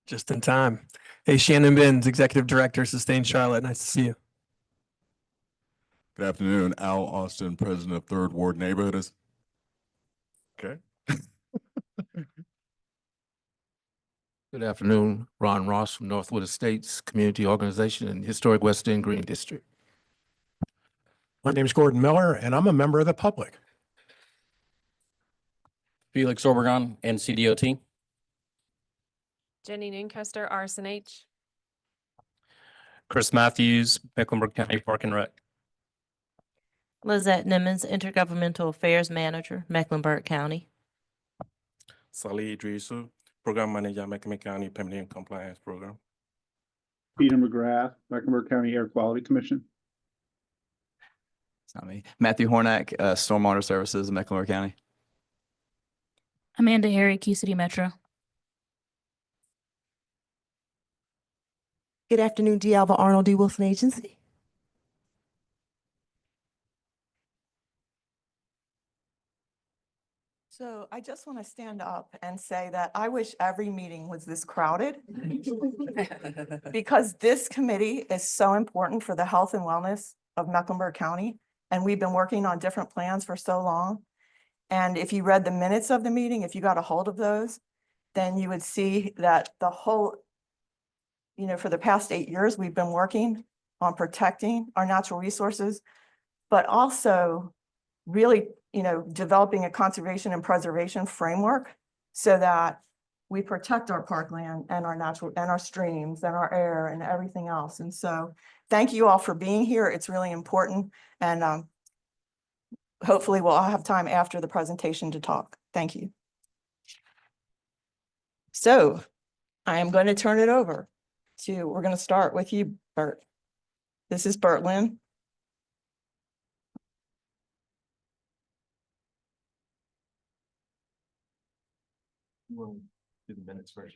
Just in time. Hey, Shannon Binns, Executive Director, Sustain Charlotte. Nice to see you. Good afternoon. Al Austin, President of Third Ward Neighborhood. Okay. Good afternoon. Ron Ross from Northwood Estates Community Organization and Historic West End Green District. My name is Gordon Miller, and I'm a member of the public. Felix Obregon, NCDOT. Jenny Noonkester, RSNH. Chris Matthews, Mecklenburg County Park and Rec. Lizette Nimmons, Intergovernmental Affairs Manager, Mecklenburg County. Salih Idrisu, Program Manager, Mecklenburg County Permanent Compliance Program. Peter McGrath, Mecklenburg County Air Quality Commission. It's not me. Matthew Hornack, Stormwater Services, Mecklenburg County. Amanda Harry, Key City Metro. Good afternoon, D'Alva Arnold, D. Wilson Agency. So I just want to stand up and say that I wish every meeting was this crowded because this committee is so important for the health and wellness of Mecklenburg County. And we've been working on different plans for so long. And if you read the minutes of the meeting, if you got a hold of those, then you would see that the whole, for the past 8 years, we've been working on protecting our natural resources, but also really, developing a conservation and preservation framework so that we protect our parkland and our natural and our streams and our air and everything else. And so thank you all for being here. It's really important. And hopefully we'll all have time after the presentation to talk. Thank you. So I am going to turn it over to, we're going to start with you, Bert. This is Bert Lynn. We'll do the minutes first.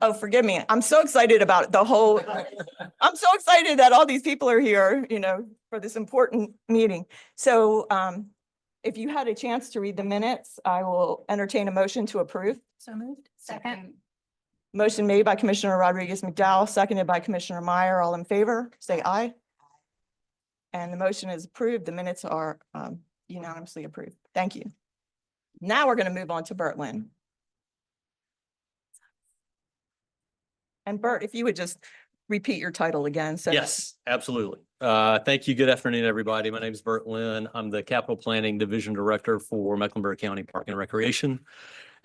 Oh, forgive me. I'm so excited about the whole, I'm so excited that all these people are here, for this important meeting. So if you had a chance to read the minutes, I will entertain a motion to approve. So moved. Second. Motion made by Commissioner Rodriguez McDowell, seconded by Commissioner Meyer. All in favor, say aye. And the motion is approved. The minutes are unanimously approved. Thank you. Now we're going to move on to Bert Lynn. And Bert, if you would just repeat your title again. So Yes, absolutely. Thank you. Good afternoon, everybody. My name is Bert Lynn. I'm the Capital Planning Division Director for Mecklenburg County Park and Recreation.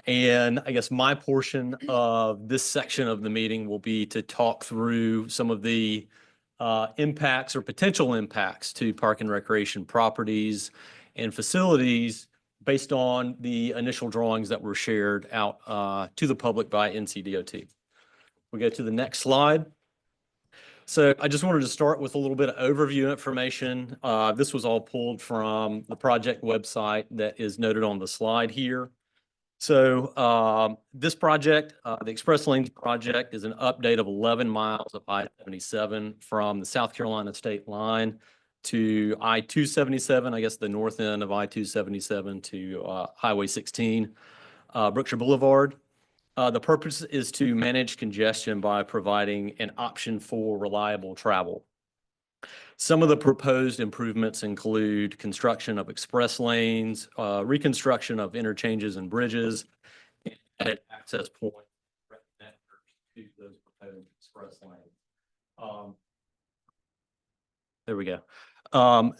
And I guess my portion of this section of the meeting will be to talk through some of the impacts or potential impacts to park and recreation properties and facilities based on the initial drawings that were shared out to the public by NCDOT. We go to the next slide. So I just wanted to start with a little bit of overview information. This was all pulled from the project website that is noted on the slide here. So this project, the Express Lanes project, is an update of 11 miles of I-77 from the South Carolina state line to I-277, I guess the north end of I-277 to Highway 16, Brookshire Boulevard. The purpose is to manage congestion by providing an option for reliable travel. Some of the proposed improvements include construction of express lanes, reconstruction of interchanges and bridges, and access points to those proposed express lanes. There we go.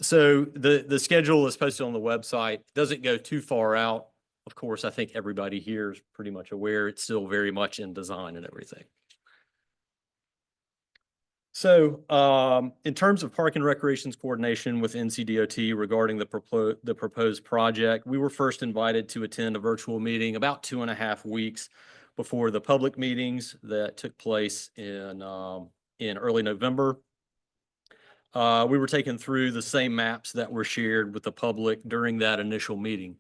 So the schedule is posted on the website. Doesn't go too far out. Of course, I think everybody here is pretty much aware it's still very much in design and everything. So in terms of Park and Recreation's coordination with NCDOT regarding the proposed project, we were first invited to attend a virtual meeting about 2.5 weeks before the public meetings that took place in early November. We were taken through the same maps that were shared with the public during that initial meeting.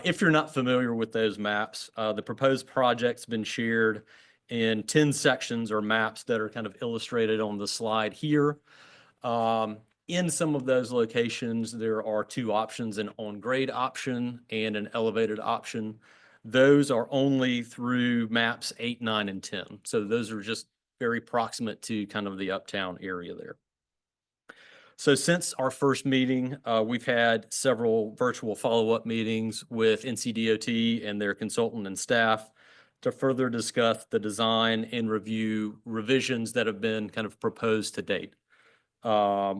If you're not familiar with those maps, the proposed project's been shared in 10 sections or maps that are kind of illustrated on the slide here. In some of those locations, there are two options, an on-grade option and an elevated option. Those are only through maps 8, 9, and 10. So those are just very proximate to kind of the uptown area there. So since our first meeting, we've had several virtual follow-up meetings with NCDOT and their consultant and staff to further discuss the design and review revisions that have been kind of proposed to date.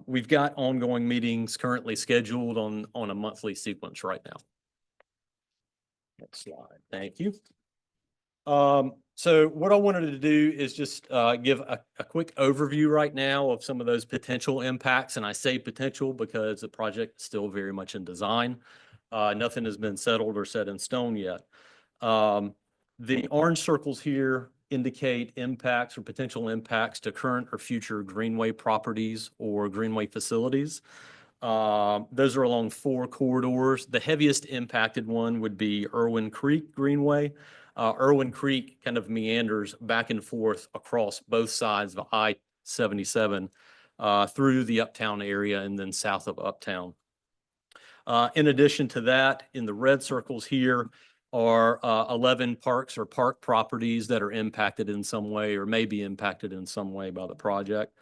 We've got ongoing meetings currently scheduled on a monthly sequence right now. Next slide. Thank you. So what I wanted to do is just give a quick overview right now of some of those potential impacts. And I say potential because the project is still very much in design. Nothing has been settled or set in stone yet. The orange circles here indicate impacts or potential impacts to current or future greenway properties or greenway facilities. Those are along 4 corridors. The heaviest impacted one would be Irwin Creek Greenway. Irwin Creek kind of meanders back and forth across both sides of I-77 through the uptown area and then south of uptown. In addition to that, in the red circles here are 11 parks or park properties that are impacted in some way or may be impacted in some way by the project.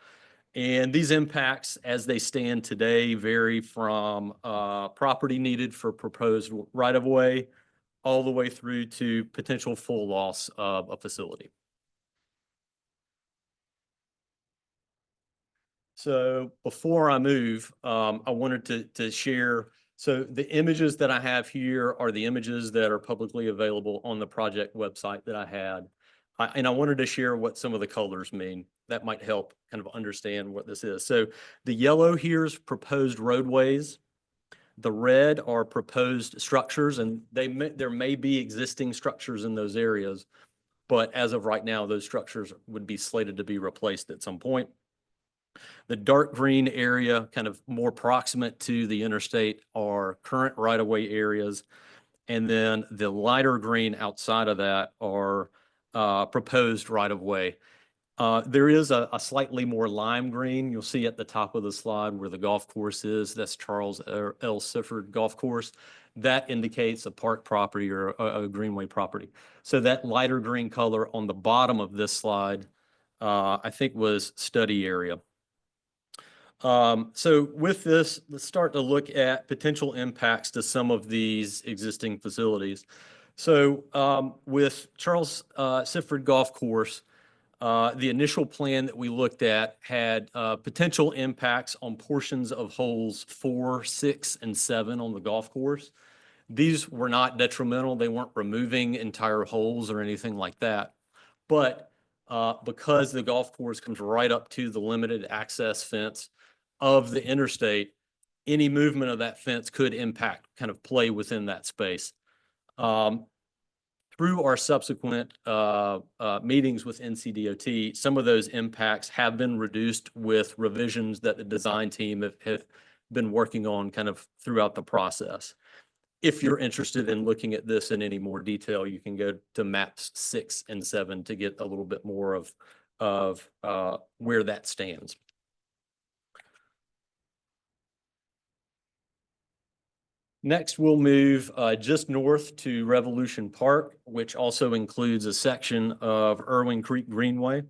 And these impacts, as they stand today, vary from property needed for proposed right-of-way all the way through to potential full loss of a facility. So before I move, I wanted to share. So the images that I have here are the images that are publicly available on the project website that I had. And I wanted to share what some of the colors mean. That might help kind of understand what this is. So the yellow here is proposed roadways. The red are proposed structures, and there may be existing structures in those areas, but as of right now, those structures would be slated to be replaced at some point. The dark green area, kind of more proximate to the interstate, are current right-of-way areas. And then the lighter green outside of that are proposed right-of-way. There is a slightly more lime green. You'll see at the top of the slide where the golf course is. That's Charles L. Sifford Golf Course. That indicates a park property or a greenway property. So that lighter green color on the bottom of this slide, I think was study area. So with this, let's start to look at potential impacts to some of these existing facilities. So with Charles Sifford Golf Course, the initial plan that we looked at had potential impacts on portions of holes 4, 6, and 7 on the golf course. These were not detrimental. They weren't removing entire holes or anything like that. But because the golf course comes right up to the limited access fence of the interstate, any movement of that fence could impact kind of play within that space. Through our subsequent meetings with NCDOT, some of those impacts have been reduced with revisions that the design team have been working on kind of throughout the process. If you're interested in looking at this in any more detail, you can go to maps 6 and 7 to get a little bit more of where that stands. Next, we'll move just north to Revolution Park, which also includes a section of Irwin Creek Greenway.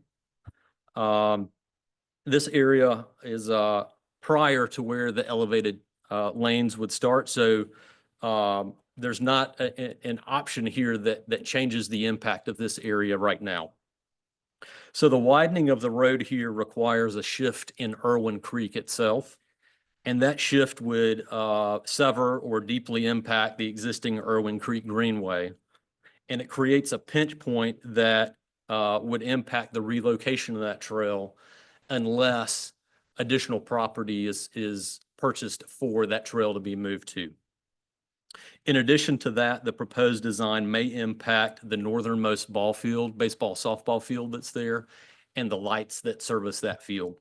This area is prior to where the elevated lanes would start. So there's not an option here that changes the impact of this area right now. So the widening of the road here requires a shift in Irwin Creek itself. And that shift would sever or deeply impact the existing Irwin Creek Greenway. And it creates a pinch point that would impact the relocation of that trail unless additional property is purchased for that trail to be moved to. In addition to that, the proposed design may impact the northernmost ball field, baseball, softball field that's there, and the lights that service that field.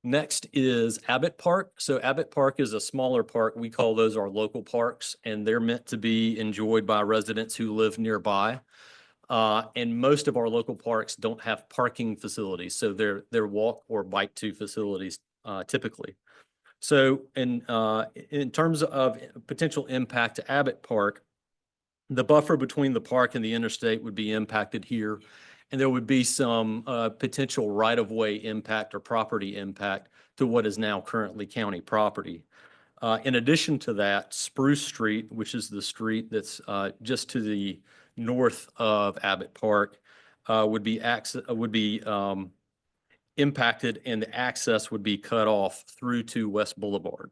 Next is Abbott Park. So Abbott Park is a smaller park. We call those our local parks, and they're meant to be enjoyed by residents who live nearby. And most of our local parks don't have parking facilities, so they're walk or bike to facilities typically. So in terms of potential impact to Abbott Park, the buffer between the park and the interstate would be impacted here. And there would be some potential right-of-way impact or property impact to what is now currently county property. In addition to that, Spruce Street, which is the street that's just to the north of Abbott Park, would be impacted, and the access would be cut off through to West Boulevard.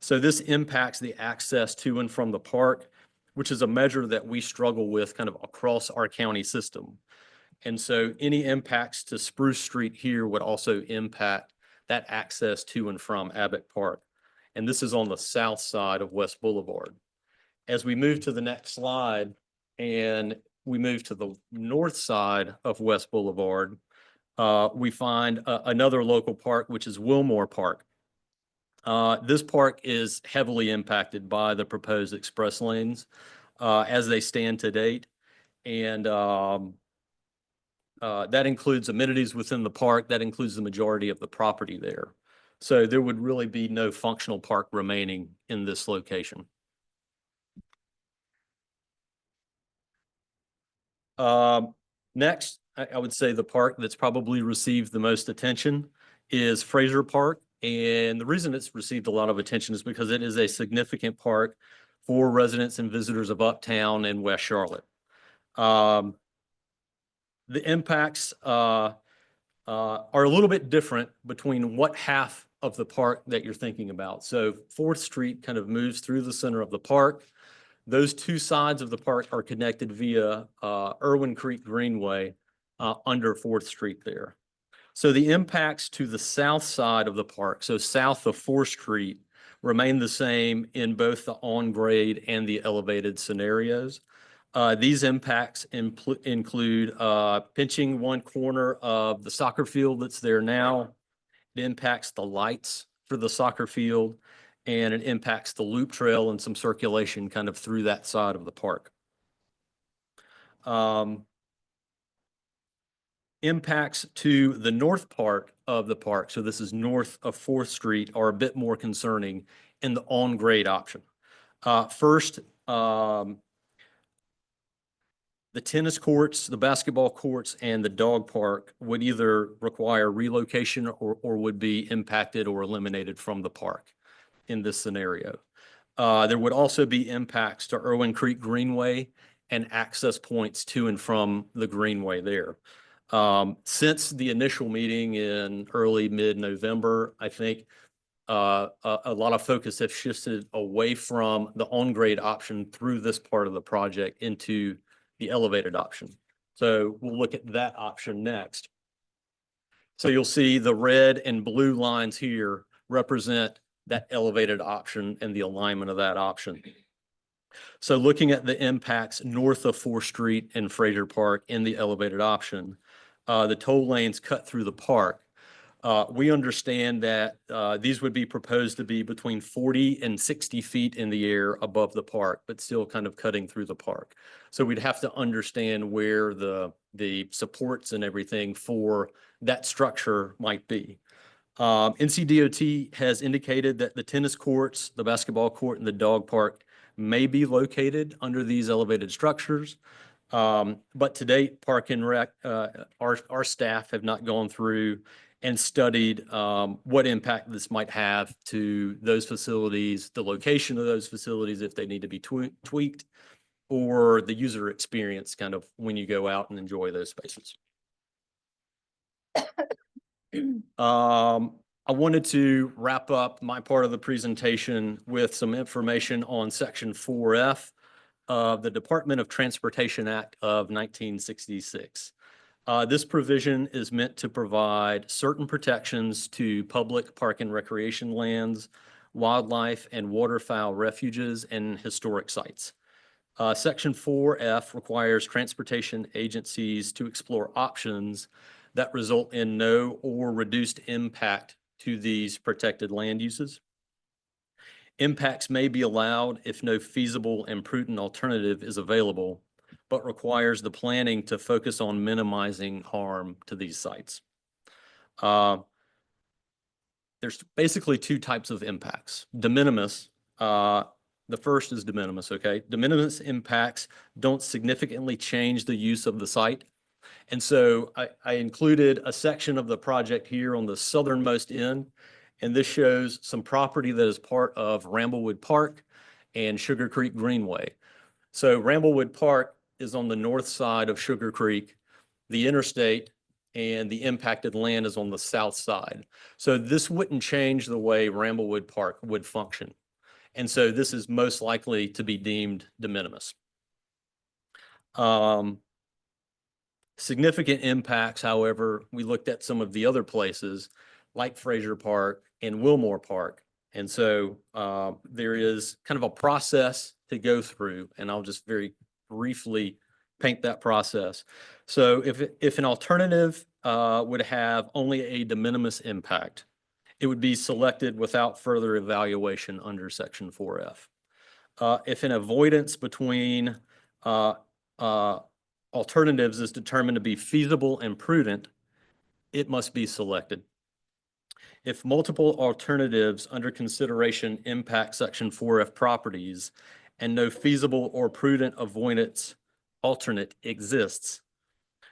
So this impacts the access to and from the park, which is a measure that we struggle with kind of across our county system. And so any impacts to Spruce Street here would also impact that access to and from Abbott Park. And this is on the south side of West Boulevard. As we move to the next slide and we move to the north side of West Boulevard, we find another local park, which is Wilmore Park. This park is heavily impacted by the proposed express lanes as they stand to date. And that includes amenities within the park. That includes the majority of the property there. So there would really be no functional park remaining in this location. Next, I would say the park that's probably received the most attention is Fraser Park. And the reason it's received a lot of attention is because it is a significant park for residents and visitors of Uptown and West Charlotte. The impacts are a little bit different between what half of the park that you're thinking about. So 4th Street kind of moves through the center of the park. Those two sides of the park are connected via Irwin Creek Greenway under 4th Street there. So the impacts to the south side of the park, so south of 4th Street, remain the same in both the on-grade and the elevated scenarios. These impacts include pinching one corner of the soccer field that's there now. It impacts the lights for the soccer field, and it impacts the loop trail and some circulation kind of through that side of the park. Impacts to the north part of the park, so this is north of 4th Street, are a bit more concerning in the on-grade option. First, the tennis courts, the basketball courts, and the dog park would either require relocation or would be impacted or eliminated from the park in this scenario. There would also be impacts to Irwin Creek Greenway and access points to and from the Greenway there. Since the initial meeting in early mid-November, I think a lot of focus has shifted away from the on-grade option through this part of the project into the elevated option. So we'll look at that option next. So you'll see the red and blue lines here represent that elevated option and the alignment of that option. So looking at the impacts north of 4th Street and Fraser Park in the elevated option, the toll lanes cut through the park. We understand that these would be proposed to be between 40 and 60 feet in the air above the park, but still kind of cutting through the park. So we'd have to understand where the supports and everything for that structure might be. NCDOT has indicated that the tennis courts, the basketball court, and the dog park may be located under these elevated structures. But to date, Park and Rec, our staff have not gone through and studied what impact this might have to those facilities, the location of those facilities if they need to be tweaked, or the user experience kind of when you go out and enjoy those spaces. I wanted to wrap up my part of the presentation with some information on Section 4F of the Department of Transportation Act of 1966. This provision is meant to provide certain protections to public park and recreation lands, wildlife and waterfowl refuges, and historic sites. Section 4F requires transportation agencies to explore options that result in no or reduced impact to these protected land uses. Impacts may be allowed if no feasible and prudent alternative is available, but requires the planning to focus on minimizing harm to these sites. there's basically two types of impacts. De minimis, the first is de minimis, okay? De minimis impacts don't significantly change the use of the site. And so I included a section of the project here on the southernmost end, and this shows some property that is part of Ramblewood Park and Sugar Creek Greenway. So Ramblewood Park is on the north side of Sugar Creek, the interstate, and the impacted land is on the south side. So this wouldn't change the way Ramblewood Park would function. And so this is most likely to be deemed de minimis. Significant impacts, however, we looked at some of the other places like Fraser Park and Wilmore Park. And so there is kind of a process to go through, and I'll just very briefly paint that process. So if an alternative would have only a de minimis impact, it would be selected without further evaluation under Section 4F. If an avoidance between alternatives is determined to be feasible and prudent, it must be selected. If multiple alternatives under consideration impact Section 4F properties and no feasible or prudent avoidance alternate exists,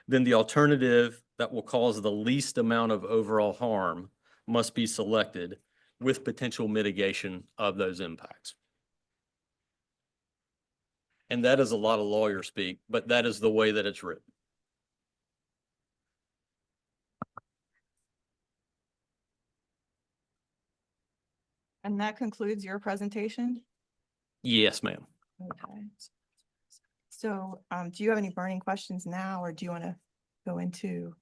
then the alternative that will cause the least amount of overall harm must be selected with potential mitigation of those impacts. And that is a lot of lawyer speak, but that is the way that it's written. And that concludes your presentation? Yes, ma'am. Okay. So do you have any burning questions now, or do you want to go into?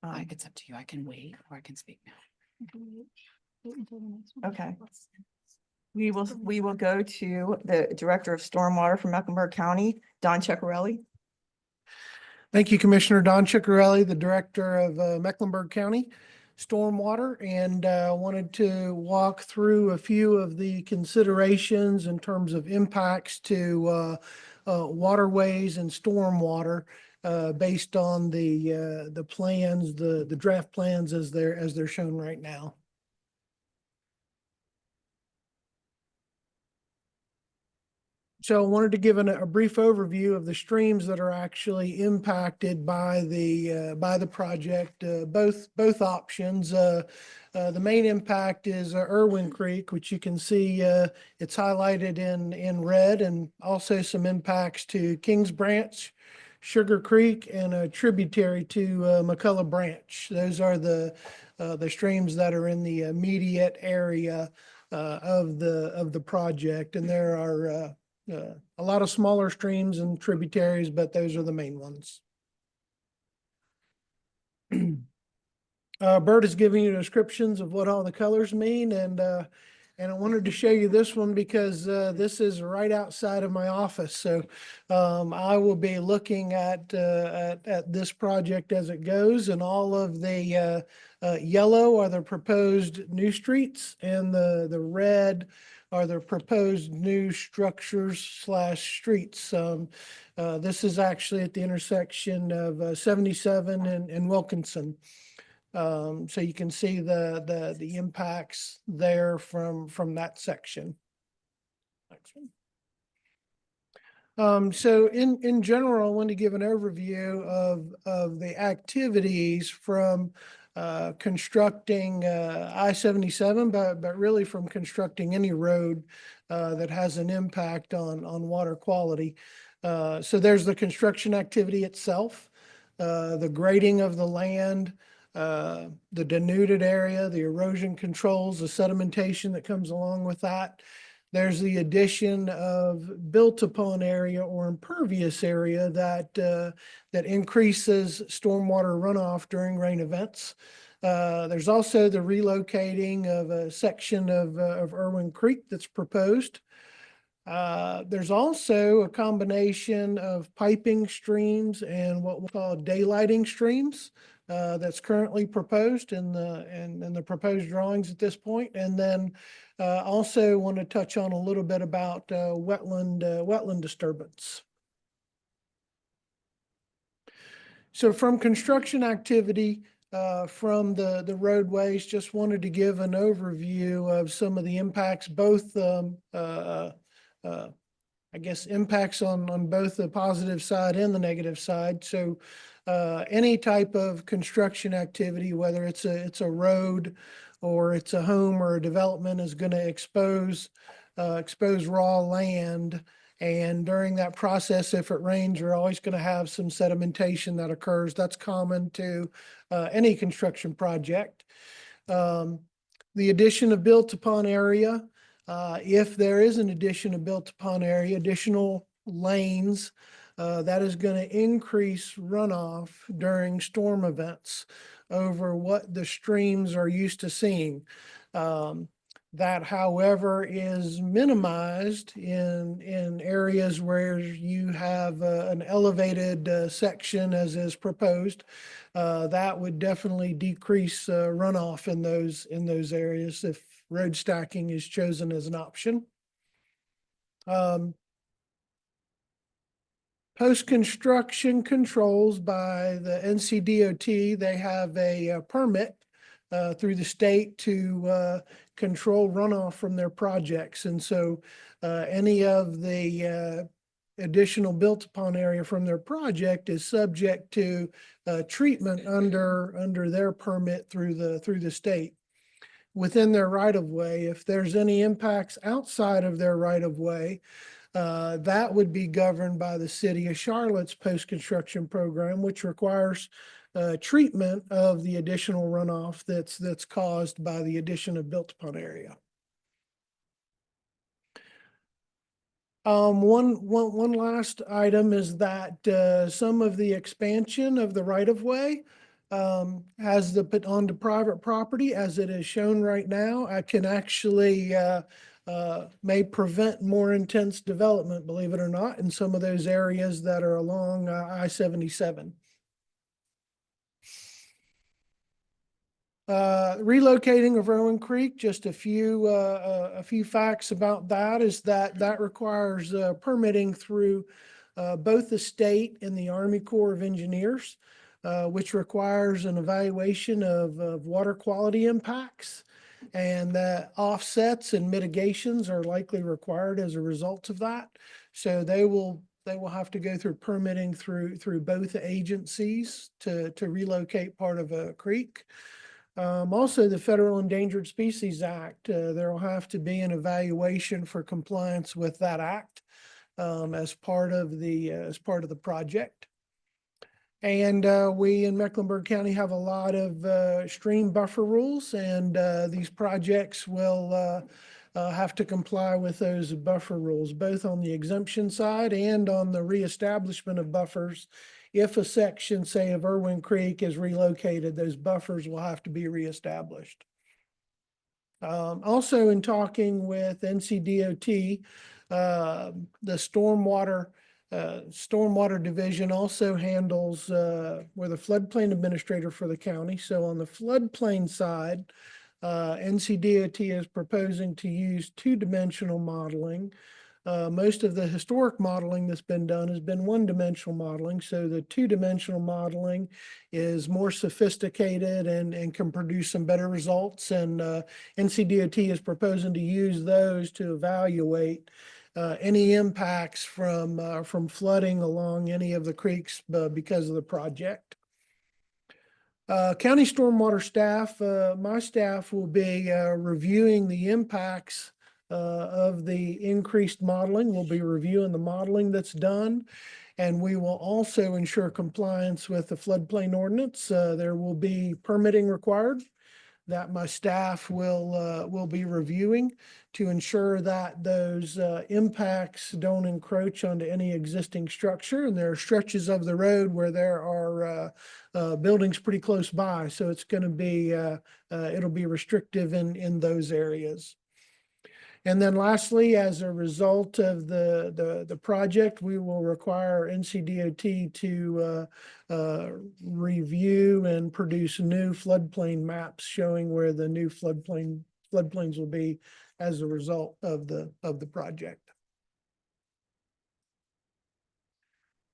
It's up to you. I can wait or I can speak now. Okay. We will go to the Director of Stormwater from Mecklenburg County, Don Ceccarelli. Thank you, Commissioner Don Ciccarelli, the Director of Mecklenburg County Stormwater, and wanted to walk through a few of the considerations in terms of impacts to waterways and stormwater based on the plans, the draft plans as they're shown right now. So I wanted to give a brief overview of the streams that are actually impacted by the project. Both options. The main impact is Irwin Creek, which you can see it's highlighted in red, and also some impacts to Kings Branch, Sugar Creek, and a tributary to McCullough Branch. Those are the streams that are in the immediate area of the project, and there are a lot of smaller streams and tributaries, but those are the main ones. Bert is giving you descriptions of what all the colors mean, and I wanted to show you this one because this is right outside of my office. So I will be looking at this project as it goes, and all of the yellow are the proposed new streets, and the red are the proposed new structures / streets. This is actually at the intersection of 77 and Wilkinson. So you can see the impacts there from that section. Next one. So in general, I want to give an overview of the activities from constructing I-77, but really from constructing any road that has an impact on water quality. So there's the construction activity itself, the grading of the land, the denuded area, the erosion controls, the sedimentation that comes along with that. There's the addition of built upon area or impervious area that increases stormwater runoff during rain events. There's also the relocating of a section of Irwin Creek that's proposed. There's also a combination of piping streams and what we call daylighting streams that's currently proposed in the proposed drawings at this point. And then also want to touch on a little bit about wetland disturbance. So from construction activity, from the roadways. Just wanted to give an overview of some of the impacts, both I guess impacts on both the positive side and the negative side. So any type of construction activity, whether it's a road or it's a home or a development, is going to expose raw land. And during that process, if it rains, you're always going to have some sedimentation that occurs. That's common to any construction project. The addition of built upon area, if there is an addition of built upon area, additional lanes, that is going to increase runoff during storm events over what the streams are used to seeing. That, however, is minimized in areas where you have an elevated section as is proposed. That would definitely decrease runoff in those areas if road stacking is chosen as an option. Post-construction controls by the NCDOT, they have a permit through the state to control runoff from their projects. And so any of the additional built upon area from their project is subject to treatment under their permit through the state. Within their right of way, if there's any impacts outside of their right of way, that would be governed by the City of Charlotte's post-construction program, which requires treatment of the additional runoff that's caused by the addition of built upon area. One last item is that some of the expansion of the right of way has onto private property, as it is shown right now, I can actually may prevent more intense development, believe it or not, in some of those areas that are along I-77. Relocating of Rowan Creek, just a few facts about that is that requires permitting through both the state and the Army Corps of Engineers, which requires an evaluation of water quality impacts, and that offsets and mitigations are likely required as a result of that. So they will have to go through permitting through both agencies to relocate part of a creek. Also, the Federal Endangered Species Act, there will have to be an evaluation for compliance with that act as part of the project. And we in Mecklenburg County have a lot of stream buffer rules, and these projects will have to comply with those buffer rules, both on the exemption side and on the reestablishment of buffers. If a section, say, of Irwin Creek is relocated, those buffers will have to be reestablished. Also, in talking with NCDOT, the stormwater division also handles, we're the floodplain administrator for the county. So on the floodplain side, NCDOT is proposing to use two-dimensional modeling. Most of the historic modeling that's been done has been one-dimensional modeling. So the two-dimensional modeling is more sophisticated and can produce some better results. And NCDOT is proposing to use those to evaluate any impacts from flooding along any of the creeks because of the project. County stormwater staff, my staff will be reviewing the impacts of the increased modeling. We'll be reviewing the modeling that's done, and we will also ensure compliance with the floodplain ordinance. There will be permitting required that my staff will be reviewing to ensure that those impacts don't encroach onto any existing structure. And there are stretches of the road where there are buildings pretty close by, so it's going to be it'll be restrictive in those areas. And then lastly, as a result of the project, we will require NCDOT to review and produce new floodplain maps showing where the new floodplains will be as a result of the project.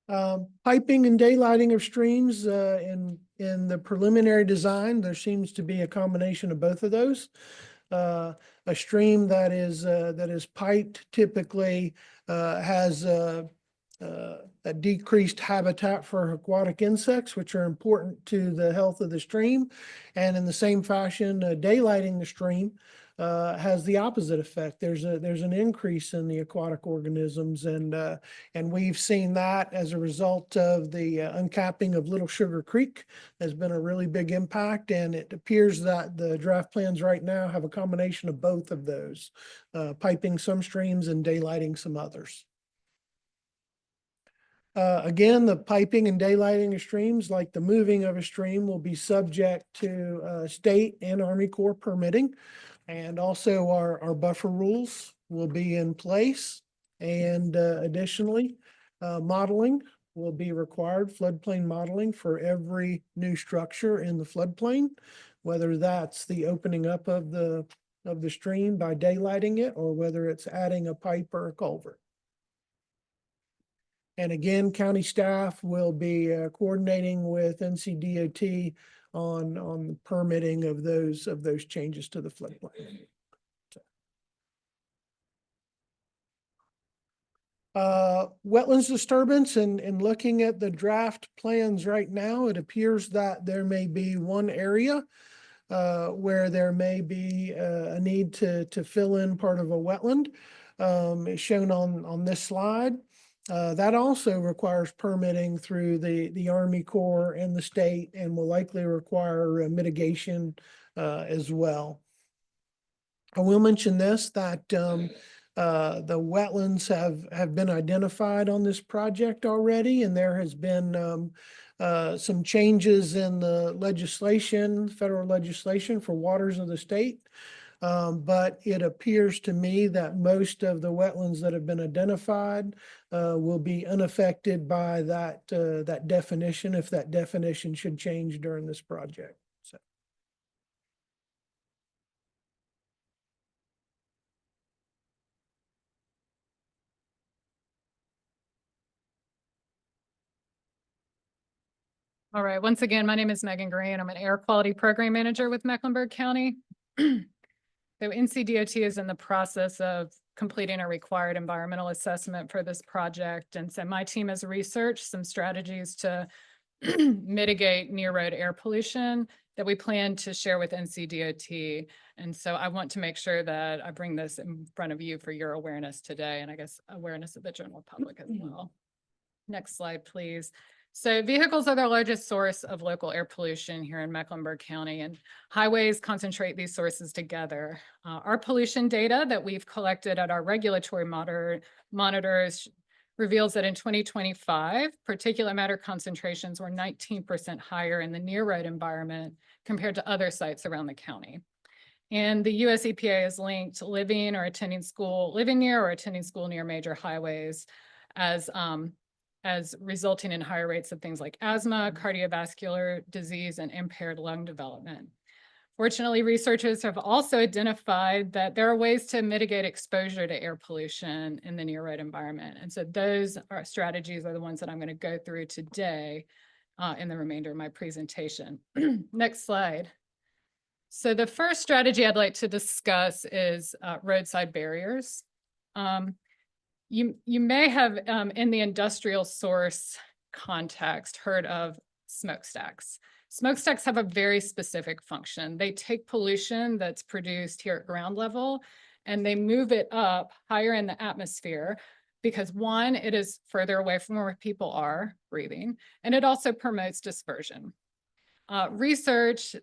Piping and daylighting of streams in in the preliminary design, there seems to be a combination of both of those. A stream that is piped typically has a decreased habitat for aquatic insects, which are important to the health of the stream. And in the same fashion, daylighting the stream has the opposite effect. There's an increase in the aquatic organisms, and we've seen that as a result of the uncapping of Little Sugar Creek. Has been a really big impact, and it appears that the draft plans right now have a combination of both of those, piping some streams and daylighting some others. Again, the piping and daylighting of streams, like the moving of a stream, will be subject to state and Army Corps permitting. And also our buffer rules will be in place. And additionally, modeling will be required, floodplain modeling for every new structure in the floodplain, whether that's the opening up of the stream by daylighting it, or whether it's adding a pipe or a culvert. And again, county staff will be coordinating with NCDOT on permitting of those changes to the floodplain. Wetlands disturbance, and looking at the draft plans right now, it appears that there may be one area where there may be a need to fill in part of a wetland. It's shown on this slide. That also requires permitting through the Army Corps and the state, and will likely require mitigation as well. I will mention this, that the wetlands have been identified on this project already, and there has been some changes in the legislation, federal legislation for waters of the state. But it appears to me that most of the wetlands that have been identified will be unaffected by that definition, if that definition should change during this project. So. All right, once again, my name is Megan Green. I'm an air quality program manager with Mecklenburg County. So NCDOT is in the process of completing a required environmental assessment for this project. And so my team has researched some strategies to mitigate near road air pollution that we plan to share with NCDOT. And so I want to make sure that I bring this in front of you for your awareness today, and I guess awareness of the general public as well. Next slide, please. So vehicles are the largest source of local air pollution here in Mecklenburg County, and highways concentrate these sources together. Our pollution data that we've collected at our regulatory monitors reveals that in 2025, particulate matter concentrations were 19% higher in the near road environment compared to other sites around the county. And the US EPA has linked living near or attending school near major highways as resulting in higher rates of things like asthma, cardiovascular disease, and impaired lung development. Fortunately, researchers have also identified that there are ways to mitigate exposure to air pollution in the near road environment. And so those strategies are the ones that I'm going to go through today in the remainder of my presentation. Next slide. So the first strategy I'd like to discuss is roadside barriers. You may have in the industrial source context heard of smokestacks. Smokestacks have a very specific function. They take pollution that's produced here at ground level and they move it up higher in the atmosphere because one, it is further away from where people are breathing, and it also promotes dispersion. Research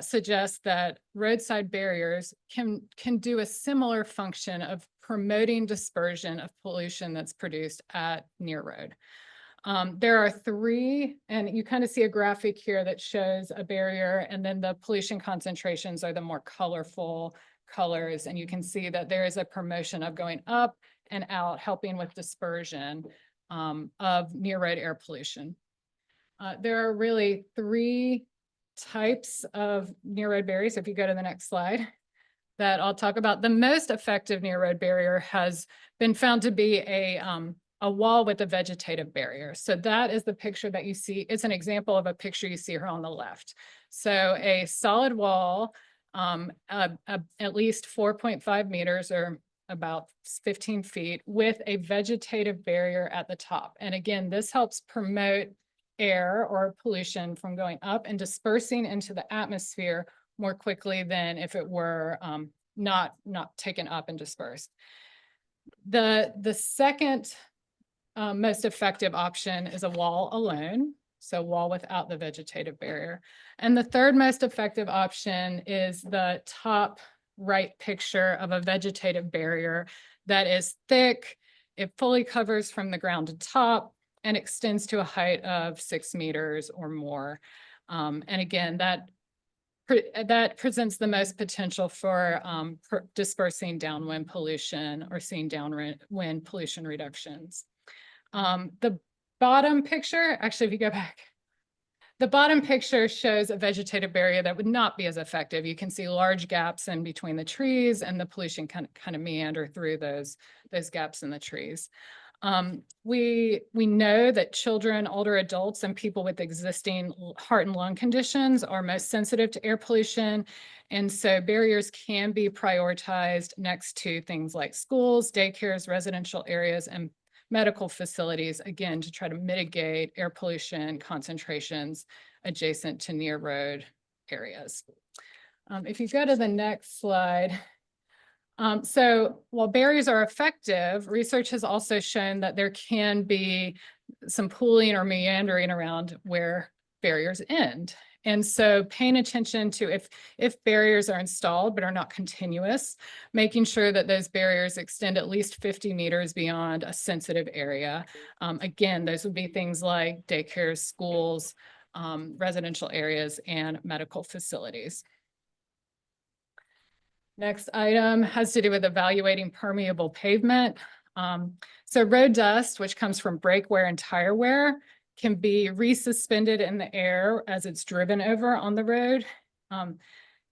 suggests that roadside barriers can do a similar function of promoting dispersion of pollution that's produced at near road. There are three, and you kind of see a graphic here that shows a barrier, and then the pollution concentrations are the more colorful colors, and you can see that there is a promotion of going up and out, helping with dispersion of near road air pollution. There are really three types of near road barriers. If you go to the next slide, that I'll talk about. The most effective near road barrier has been found to be a a wall with a vegetative barrier. So that is the picture that you see. It's an example of a picture you see here on the left. So a solid wall, at least 4.5 meters or about 15 feet with a vegetative barrier at the top. And again, this helps promote air or pollution from going up and dispersing into the atmosphere more quickly than if it were not taken up and dispersed. The second most effective option is a wall alone, so wall without the vegetative barrier. And the third most effective option is the top right picture of a vegetative barrier that is thick. It fully covers from the ground to top and extends to a height of 6 meters or more. And again, that presents the most potential for dispersing downwind pollution or seeing downwind pollution reductions. The bottom picture, actually, if you go back, the bottom picture shows a vegetative barrier that would not be as effective. You can see large gaps in between the trees and the pollution kind of meander through those gaps in the trees. We know that children, older adults, and people with existing heart and lung conditions are most sensitive to air pollution. And so barriers can be prioritized next to things like schools, daycares, residential areas, and medical facilities, again, to try to mitigate air pollution concentrations adjacent to near road areas. If you go to the next slide. So while barriers are effective, research has also shown that there can be some pooling or meandering around where barriers end. And so paying attention to if barriers are installed but are not continuous, making sure that those barriers extend at least 50 meters beyond a sensitive area. Again, those would be things like daycares, schools, residential areas, and medical facilities. Next item has to do with evaluating permeable pavement. So road dust, which comes from brake wear and tire wear, can be resuspended in the air as it's driven over on the road.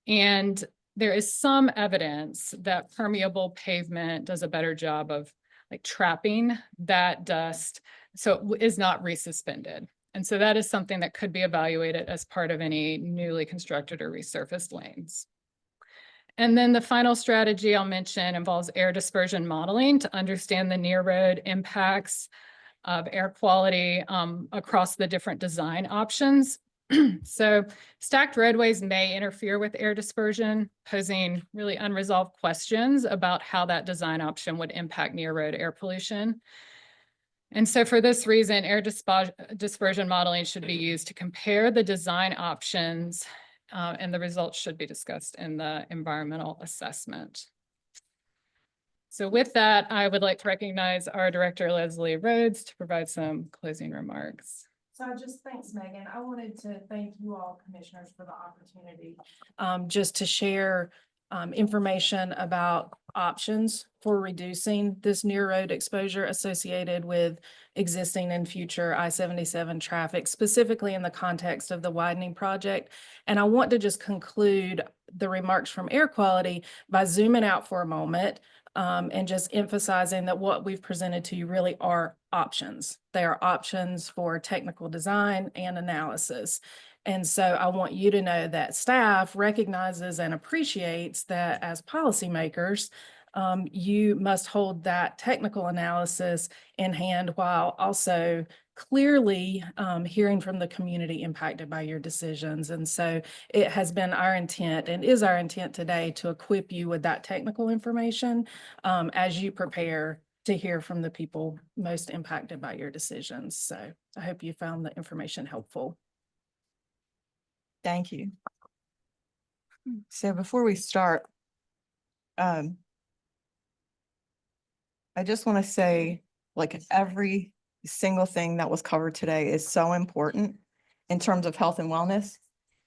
And there is some evidence that permeable pavement does a better job of like trapping that dust, so it is not resuspended. And so that is something that could be evaluated as part of any newly constructed or resurfaced lanes. And then the final strategy I'll mention involves air dispersion modeling to understand the near road impacts of air quality across the different design options. So stacked roadways may interfere with air dispersion, posing really unresolved questions about how that design option would impact near road air pollution. And so for this reason, air dispersion modeling should be used to compare the design options, and the results should be discussed in the environmental assessment. So with that, I would like to recognize our Director, Leslie Rhodes, to provide some closing remarks. So thanks, Megan. I wanted to thank you all commissioners for the opportunity just to share information about options for reducing this near road exposure associated with existing and future I-77 traffic, specifically in the context of the widening project. And I want to just conclude the remarks from air quality by zooming out for a moment and just emphasizing that what we've presented to you really are options. They are options for technical design and analysis. And so I want you to know that staff recognizes and appreciates that as policymakers, you must hold that technical analysis in hand while also clearly hearing from the community impacted by your decisions. And so it has been our intent and is our intent today to equip you with that technical information as you prepare to hear from the people most impacted by your decisions. So I hope you found the information helpful. Thank you. So before we start, I just want to say, like, every single thing that was covered today is so important in terms of health and wellness,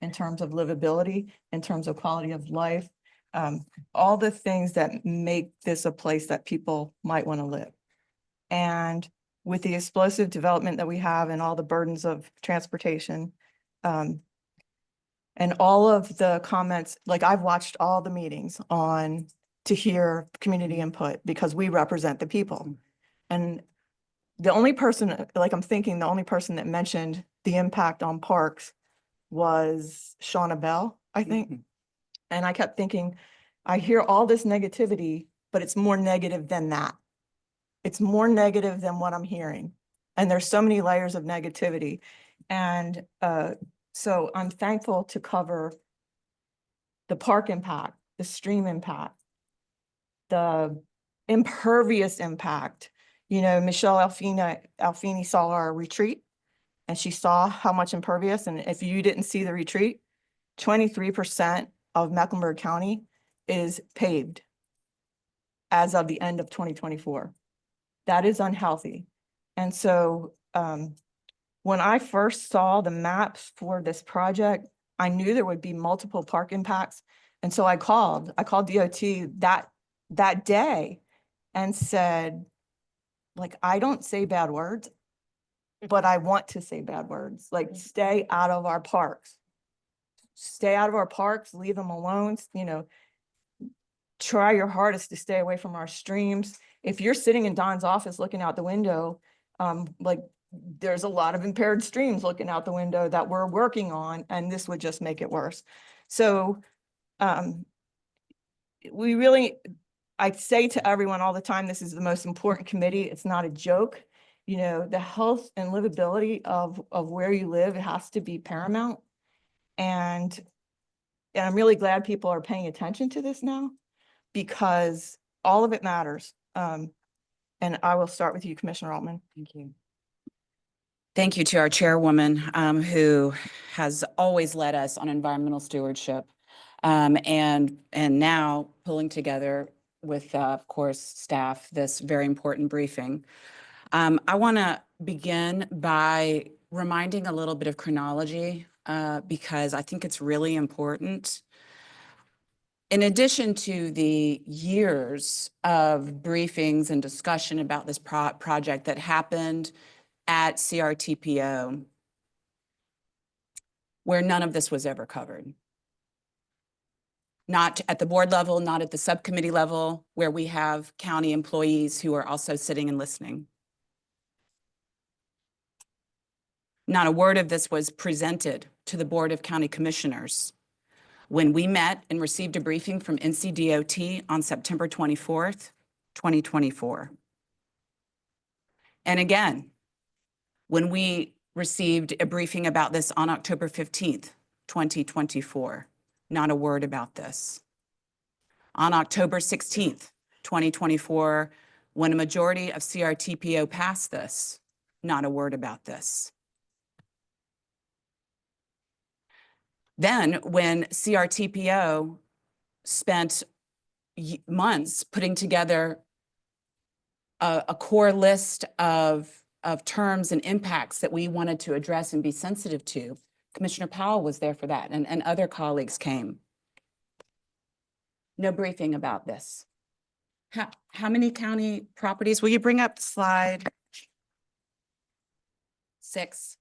in terms of livability, in terms of quality of life, all the things that make this a place that people might want to live. And with the explosive development that we have and all the burdens of transportation, and all of the comments, like I've watched all the meetings to hear community input because we represent the people. And the only person, like I'm thinking, the only person that mentioned the impact on parks was Shauna Bell, I think. And I kept thinking, I hear all this negativity, but it's more negative than that. It's more negative than what I'm hearing. And there's so many layers of negativity. And so I'm thankful to cover the park impact, the stream impact, the impervious impact. You know, Michelle Alfini saw our retreat and she saw how much impervious. And if you didn't see the retreat, 23% of Mecklenburg County is paved as of the end of 2024. That is unhealthy. And so when I first saw the maps for this project, I knew there would be multiple park impacts. And so I called DOT that day and said, like, I don't say bad words, but I want to say bad words, like stay out of our parks. Stay out of our parks, leave them alone, you know, try your hardest to stay away from our streams. If you're sitting in Don's office looking out the window, like there's a lot of impaired streams looking out the window that we're working on, and this would just make it worse. So we really, I say to everyone all the time, this is the most important committee. It's not a joke. You know, the health and livability of where you live, it has to be paramount. And I'm really glad people are paying attention to this now, because all of it matters. And I will start with you, Commissioner Altman. Thank you. Thank you to our chairwoman, who has always led us on environmental stewardship, and now pulling together with, of course, staff, this very important briefing. I want to begin by reminding a little bit of chronology, because I think it's really important. In addition to the years of briefings and discussion about this project that happened at CRTPO, where none of this was ever covered. Not at the board level, not at the subcommittee level, where we have county employees who are also sitting and listening. Not a word of this was presented to the Board of County Commissioners when we met and received a briefing from NCDOT on September 24th, 2024. And again, when we received a briefing about this on October 15th, 2024, not a word about this. On October 16th, 2024, when a majority of CRTPO passed this, not a word about this. Then when CRTPO spent months putting together a core list of terms and impacts that we wanted to address and be sensitive to, Commissioner Powell was there for that, and other colleagues came. No briefing about this. How many county properties? Will you bring up slide 6?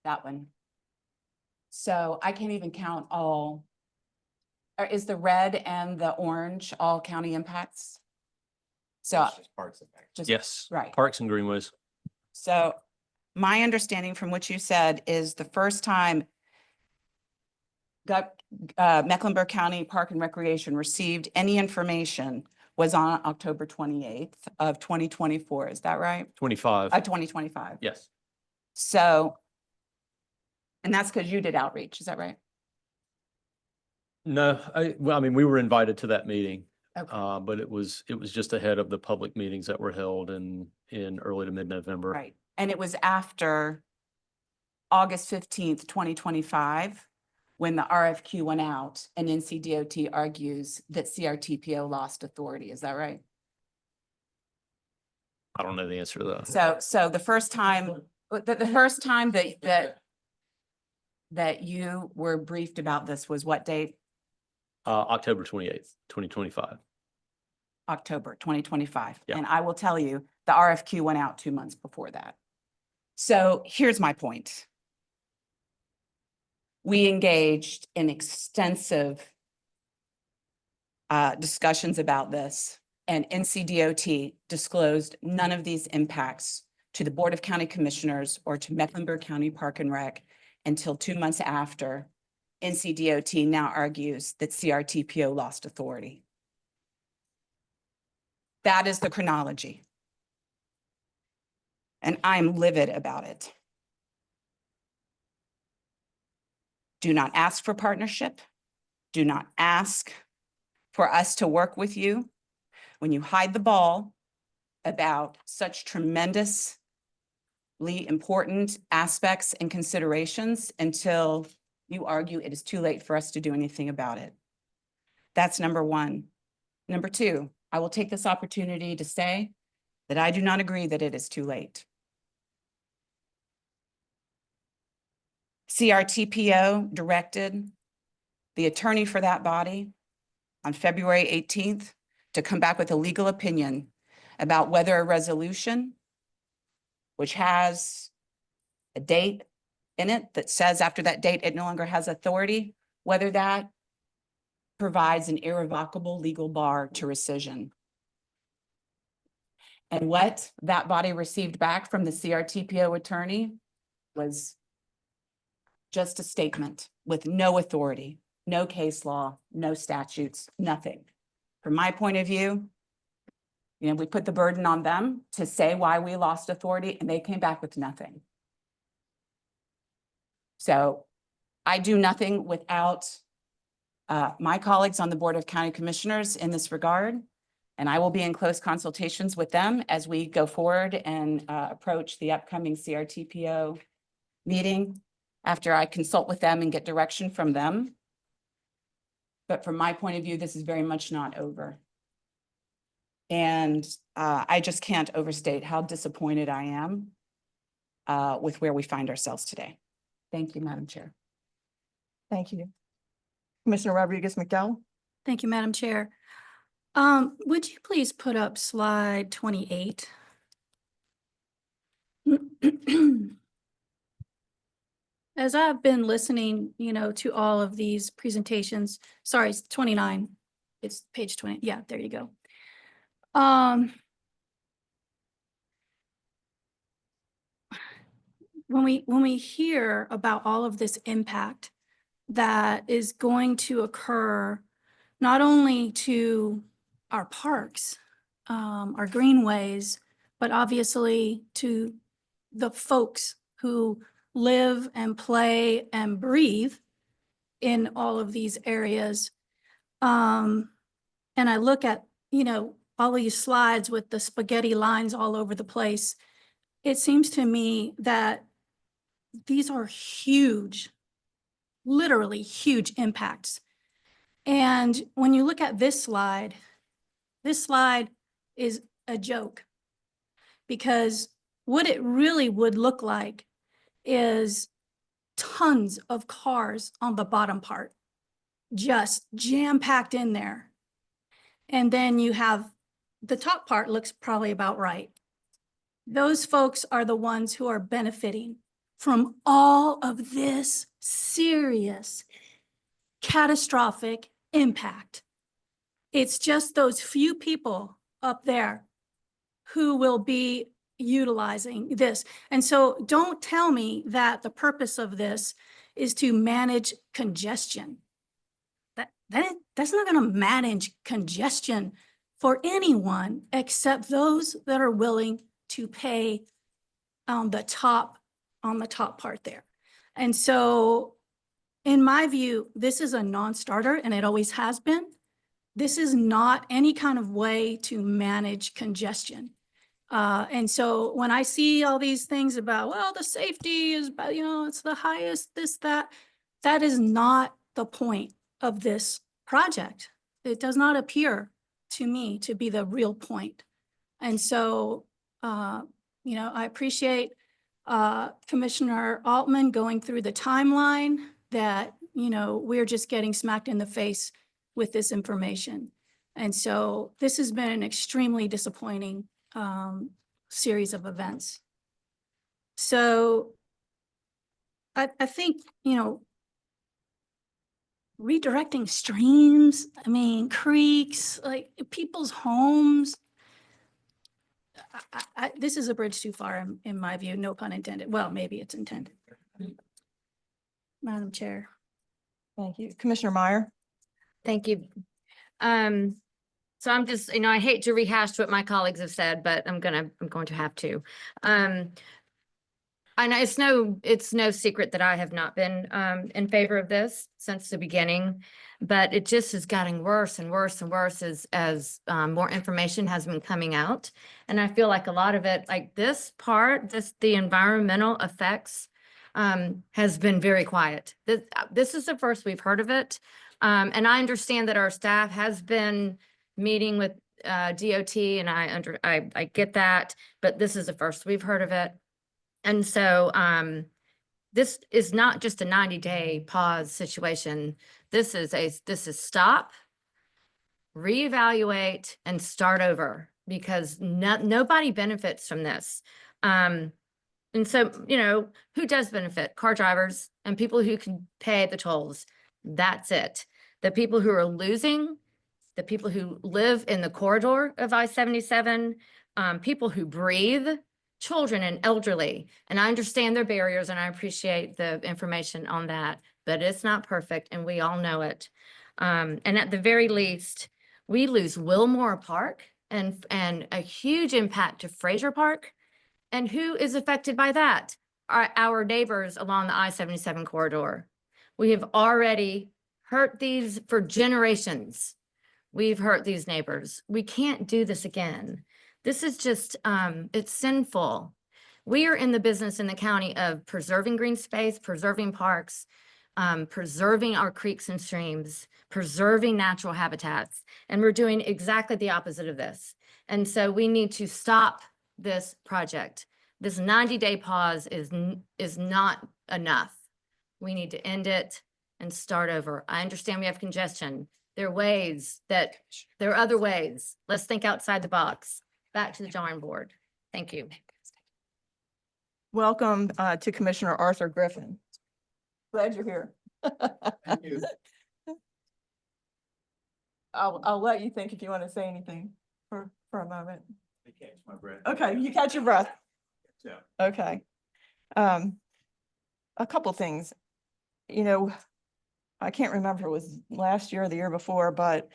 That one. So I can't even count all. Or is the red and the orange all county impacts? So Parks just, yes, right. Parks and Greenways. So my understanding from what you said is the first time Mecklenburg County Park and Recreation received any information was on October 28th of 2024. Is that right? 25. 2025. Yes. So, and that's because you did outreach. Is that right? No, well, I mean, we were invited to that meeting, Okay. but it was just ahead of the public meetings that were held in early to mid-November. Right. And it was after August 15th, 2025, when the RFQ went out and NCDOT argues that CRTPO lost authority. Is that right? I don't know the answer to that. So the first time, the first time that you were briefed about this was what date? October 28th, 2025. October 2025. Yeah. And I will tell you, the RFQ went out 2 months before that. So here's my point. We engaged in extensive discussions about this, and NCDOT disclosed none of these impacts to the Board of County Commissioners or to Mecklenburg County Park and Rec until 2 months after NCDOT now argues that CRTPO lost authority. That is the chronology. And I'm livid about it. Do not ask for partnership. Do not ask for us to work with you when you hide the ball about such tremendously important aspects and considerations until you argue it is too late for us to do anything about it. That's number one. Number two, I will take this opportunity to say that I do not agree that it is too late. CRTPO directed the attorney for that body on February 18th to come back with a legal opinion about whether a resolution, which has a date in it that says after that date it no longer has authority, whether that provides an irrevocable legal bar to rescission. And what that body received back from the CRTPO attorney was just a statement with no authority, no case law, no statutes, nothing. From my point of view, we put the burden on them to say why we lost authority, and they came back with nothing. So I do nothing without my colleagues on the Board of County Commissioners in this regard, and I will be in close consultations with them as we go forward and approach the upcoming CRTPO meeting after I consult with them and get direction from them. But from my point of view, this is very much not over. And I just can't overstate how disappointed I am with where we find ourselves today. Thank you, Madam Chair. Thank you. Commissioner Rodriguez McDowell? Thank you, Madam Chair. Would you please put up slide 28? As I've been listening, to all of these presentations, sorry, it's 29. It's page 20. Yeah, there you go. When we hear about all of this impact that is going to occur, not only to our parks, our greenways, but obviously to the folks who live and play and breathe in all of these areas. And I look at, all these slides with the spaghetti lines all over the place. It seems to me that these are huge, literally huge impacts. And when you look at this slide is a joke, because what it really would look like is tons of cars on the bottom part, just jam-packed in there. And then you have the top part looks probably about right. Those folks are the ones who are benefiting from all of this serious, catastrophic impact. It's just those few people up there who will be utilizing this. And so don't tell me that the purpose of this is to manage congestion. That's not going to manage congestion for anyone except those that are willing to pay on the top part there. And so in my view, this is a non-starter, and it always has been. This is not any kind of way to manage congestion. And so when I see all these things about, well, the safety is, it's the highest, this, that is not the point of this project. It does not appear to me to be the real point. And so, I appreciate Commissioner Altman going through the timeline that, we're just getting smacked in the face with this information. And so this has been an extremely disappointing series of events. So I think, redirecting streams, I mean, creeks, like people's homes. This is a bridge too far in my view, no pun intended. Well, maybe it's intended. Madam Chair. Thank you. Commissioner Meyer? Thank you. So I'm just, I hate to rehash what my colleagues have said, but I'm going to have to. I know it's no secret that I have not been in favor of this since the beginning, but it just is getting worse and worse and worse as more information has been coming out. And I feel like a lot of it, like this part, the environmental effects has been very quiet. This is the first we've heard of it. And I understand that our staff has been meeting with DOT, and I get that, but this is the first we've heard of it. And so this is not just a 90-day pause situation. This is stop, reevaluate, and start over, because nobody benefits from this. And so, who does benefit? Car drivers and people who can pay the tolls. That's it. The people who are losing, the people who live in the corridor of I-77, people who breathe, children and elderly. And I understand their barriers, and I appreciate the information on that, but it's not perfect, and we all know it. And at the very least, we lose Wilmore Park and a huge impact to Fraser Park. And who is affected by that? Our neighbors along the I-77 corridor. We have already hurt these for generations. We've hurt these neighbors. We can't do this again. This is just, it's sinful. We are in the business in the county of preserving green space, preserving parks, preserving our creeks and streams, preserving natural habitats. And we're doing exactly the opposite of this. And so we need to stop this project. This 90-day pause is not enough. We need to end it and start over. I understand we have congestion. There are other ways. Let's think outside the box. Back to the drawing board. Thank you. Welcome to Commissioner Arthur Griffin. Glad you're here. Thank you. I'll let you think if you want to say anything for a moment. I catch my breath. Okay, you catch your breath. Yeah. Okay. A couple things. I can't remember if it was last year or the year before, but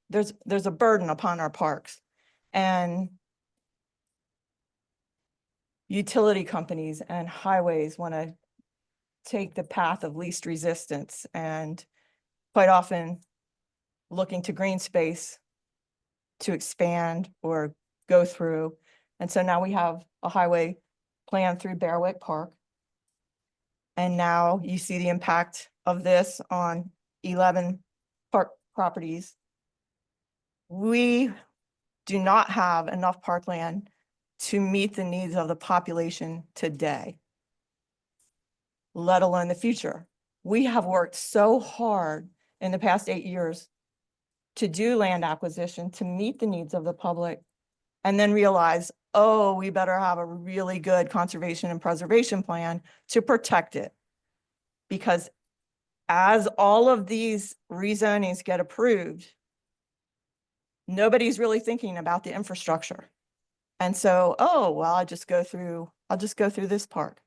there's a burden upon our parks, and utility companies and highways want to take the path of least resistance, and quite often looking to green space to expand or go through. And so now we have a highway plan through Bearwick Park. And now you see the impact of this on 11 park properties. We do not have enough parkland to meet the needs of the population today, let alone the future. We have worked so hard in the past 8 years to do land acquisition to meet the needs of the public, and then realize, oh, we better have a really good conservation and preservation plan to protect it. Because as all of these rezonings get approved, nobody's really thinking about the infrastructure. And so, oh, well, I'll just go through this park.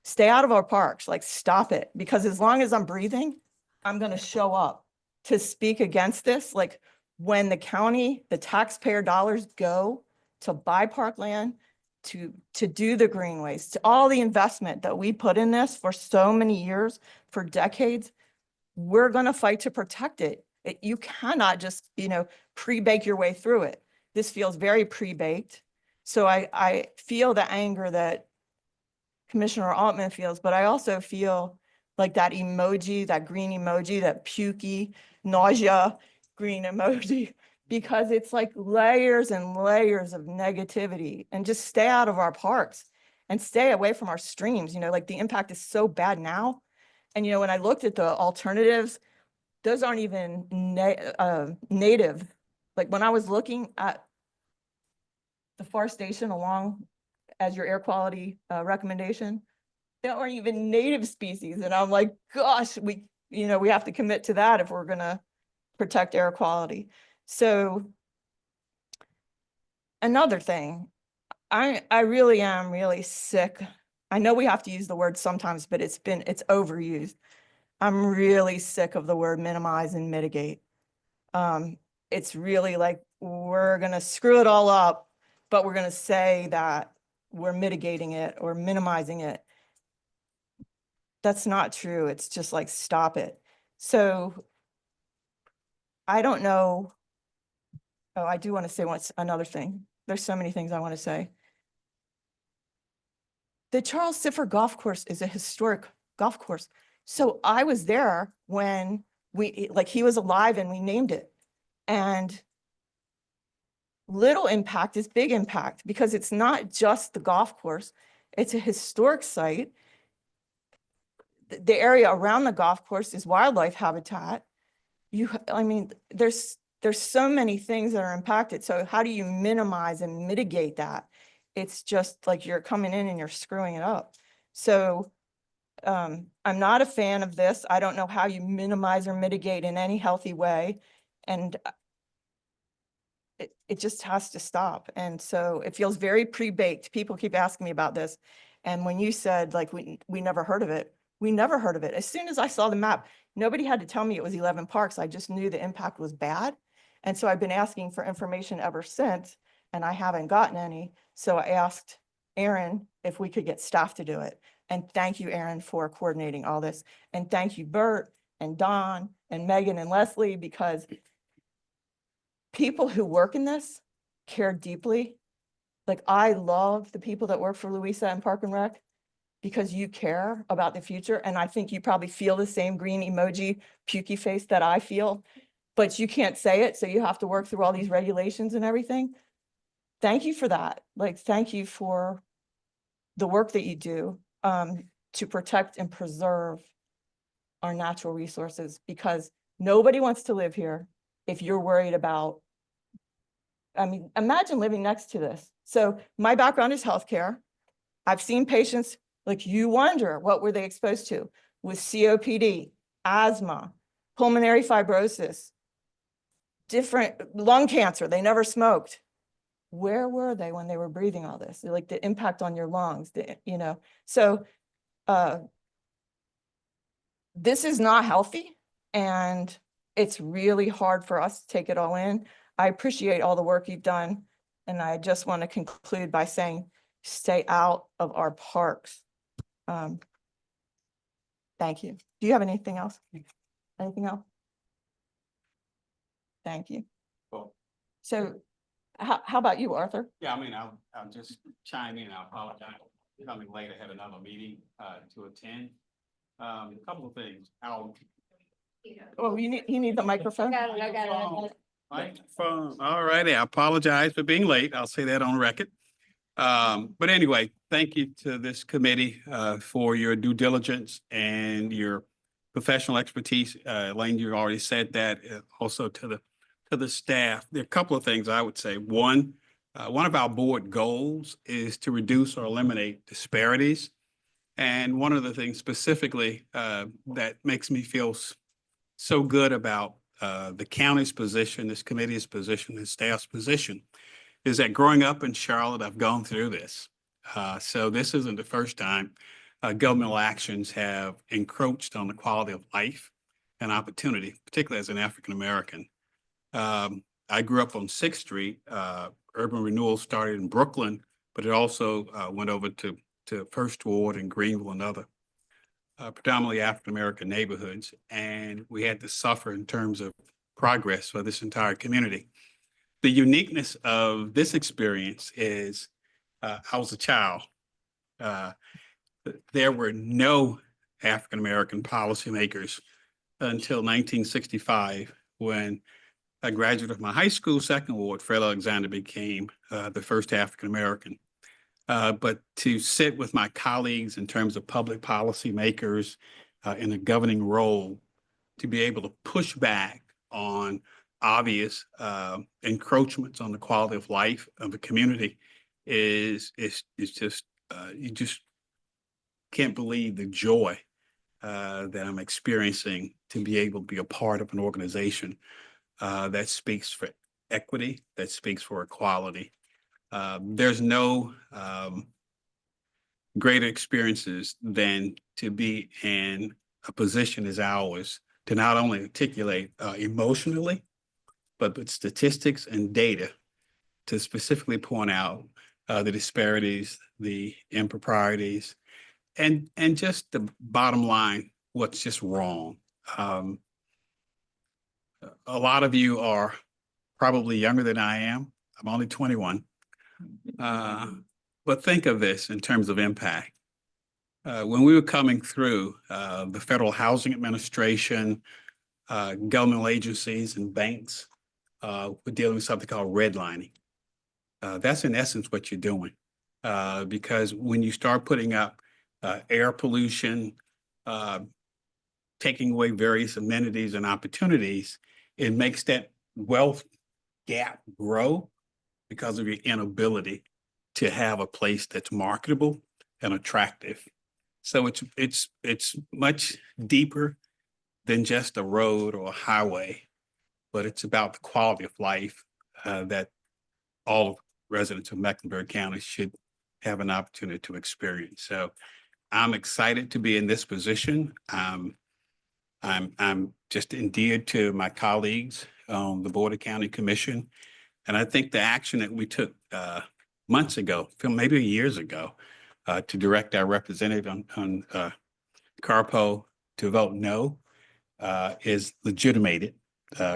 Stay out of our parks, like stop it. Because as long as I'm breathing, I'm going to show up to speak against this. Like when the county, the taxpayer dollars go to buy parkland, to do the greenways, to all the investment that we put in this for so many years, for decades, we're going to fight to protect it. You cannot just, pre-bake your way through it. This feels very pre-baked. So I feel the anger that Commissioner Altman feels, but I also feel like that emoji, that green emoji, that pukey, nausea, green emoji, because it's like layers and layers of negativity. And just stay out of our parks and stay away from our streams. Like the impact is so bad now. And, when I looked at the alternatives, those aren't even native. Like when I was looking at the forestation along as your air quality recommendation, they aren't even native species. And I'm like, gosh, you know, we have to commit to that if we're gonna protect air quality. So another thing, I really am really sick. I know we have to use the word sometimes, but it's overused. I'm really sick of the word minimize and mitigate. It's really like, we're gonna screw it all up, but we're gonna say that we're mitigating it or minimizing it. That's not true. It's just like, stop it. So I don't know. Oh, I do want to say another thing. There's so many things I want to say. The Charles Siffer Golf Course is a historic golf course. So I was there when he was alive and we named it. And little impact is big impact, because it's not just the golf course. It's a historic site. The area around the golf course is wildlife habitat. I mean, there's so many things that are impacted. So how do you minimize and mitigate that? It's just like you're coming in and you're screwing it up. So I'm not a fan of this. I don't know how you minimize or mitigate in any healthy way. And it just has to stop. And so it feels very pre-baked. People keep asking me about this. And when you said like, we never heard of it, we never heard of it. As soon as I saw the map, nobody had to tell me it was 11 parks. I just knew the impact was bad. And so I've been asking for information ever since, and I haven't gotten any. So I asked Aaron if we could get staff to do it. And thank you, Aaron, for coordinating all this. And thank you, Bert and Don and Megan and Leslie, because people who work in this care deeply. Like, I love the people that work for Louisa and Park and Rec, because you care about the future. And I think you probably feel the same green emoji, pukey face that I feel, but you can't say it. So you have to work through all these regulations and everything. Thank you for that. Like, thank you for the work that you do to protect and preserve our natural resources, because nobody wants to live here if you're worried about, I mean, imagine living next to this. So my background is healthcare. I've seen patients, like, you wonder, what were they exposed to? With COPD, asthma, pulmonary fibrosis, different lung cancer. They never smoked. Where were they when they were breathing all this? Like, the impact on your lungs, you know? So this is not healthy, and it's really hard for us to take it all in. I appreciate all the work you've done. And I just want to conclude by saying, stay out of our parks. Thank you. Do you have anything else? Anything else? Thank you. Cool. So how about you, Arthur? Yeah, I mean, I'll just chime in. I apologize for coming late. I had another meeting to attend. A couple of things. Oh, you need the microphone? I got it. Microphone. All righty. I apologize for being late. I'll say that on record. But anyway, thank you to this committee for your due diligence and your professional expertise. Elaine, you already said that. Also to the staff. There are a couple of things I would say. One of our board goals is to reduce or eliminate disparities. And one of the things specifically that makes me feel so good about the county's position, this committee's position, the staff's position, is that growing up in Charlotte, I've gone through this. So this isn't the first time governmental actions have encroached on the quality of life and opportunity, particularly as an African American. I grew up on 6th Street. Urban renewal started in Brooklyn, but it also went over to First Ward and Greenville and other predominantly African American neighborhoods. And we had to suffer in terms of progress for this entire community. The uniqueness of this experience is I was a child. There were no African American policymakers until 1965, when a graduate of my high school, 2nd Ward, Fred Alexander, became the first African American. But to sit with my colleagues in terms of public policy makers in a governing role, to be able to push back on obvious encroachments on the quality of life of the community is just, you just can't believe the joy that I'm experiencing to be able to be a part of an organization that speaks for equity, that speaks for equality. There's no greater experiences than to be in a position as ours to not only articulate emotionally, but with statistics and data to specifically point out the disparities, the improprieties, and just the bottom line, what's just wrong. A lot of you are probably younger than I am. I'm only 21. But think of this in terms of impact. When we were coming through, the Federal Housing Administration, governmental agencies and banks were dealing with something called redlining. That's in essence what you're doing. Because when you start putting up air pollution, taking away various amenities and opportunities, it makes that wealth gap grow because of your inability to have a place that's marketable and attractive. So it's much deeper than just a road or a highway, but it's about the quality of life that all residents of Mecklenburg County should have an opportunity to experience. So I'm excited to be in this position. I'm just endeared to my colleagues on the Board of County Commission. And I think the action that we took months ago, maybe years ago, to direct our representative on CARPO to vote no is legitimated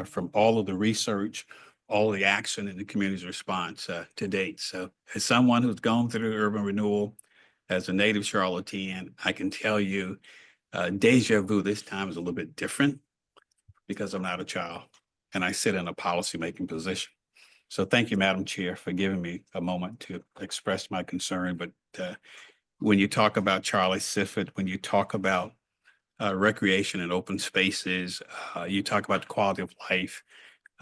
from all of the research, all the action and the community's response to date. So as someone who's gone through urban renewal, as a native Charlottean, I can tell you deja vu this time is a little bit different because I'm not a child and I sit in a policymaking position. So thank you, Madam Chair, for giving me a moment to express my concern. But when you talk about Charlie Sifford, when you talk about recreation and open spaces, you talk about the quality of life,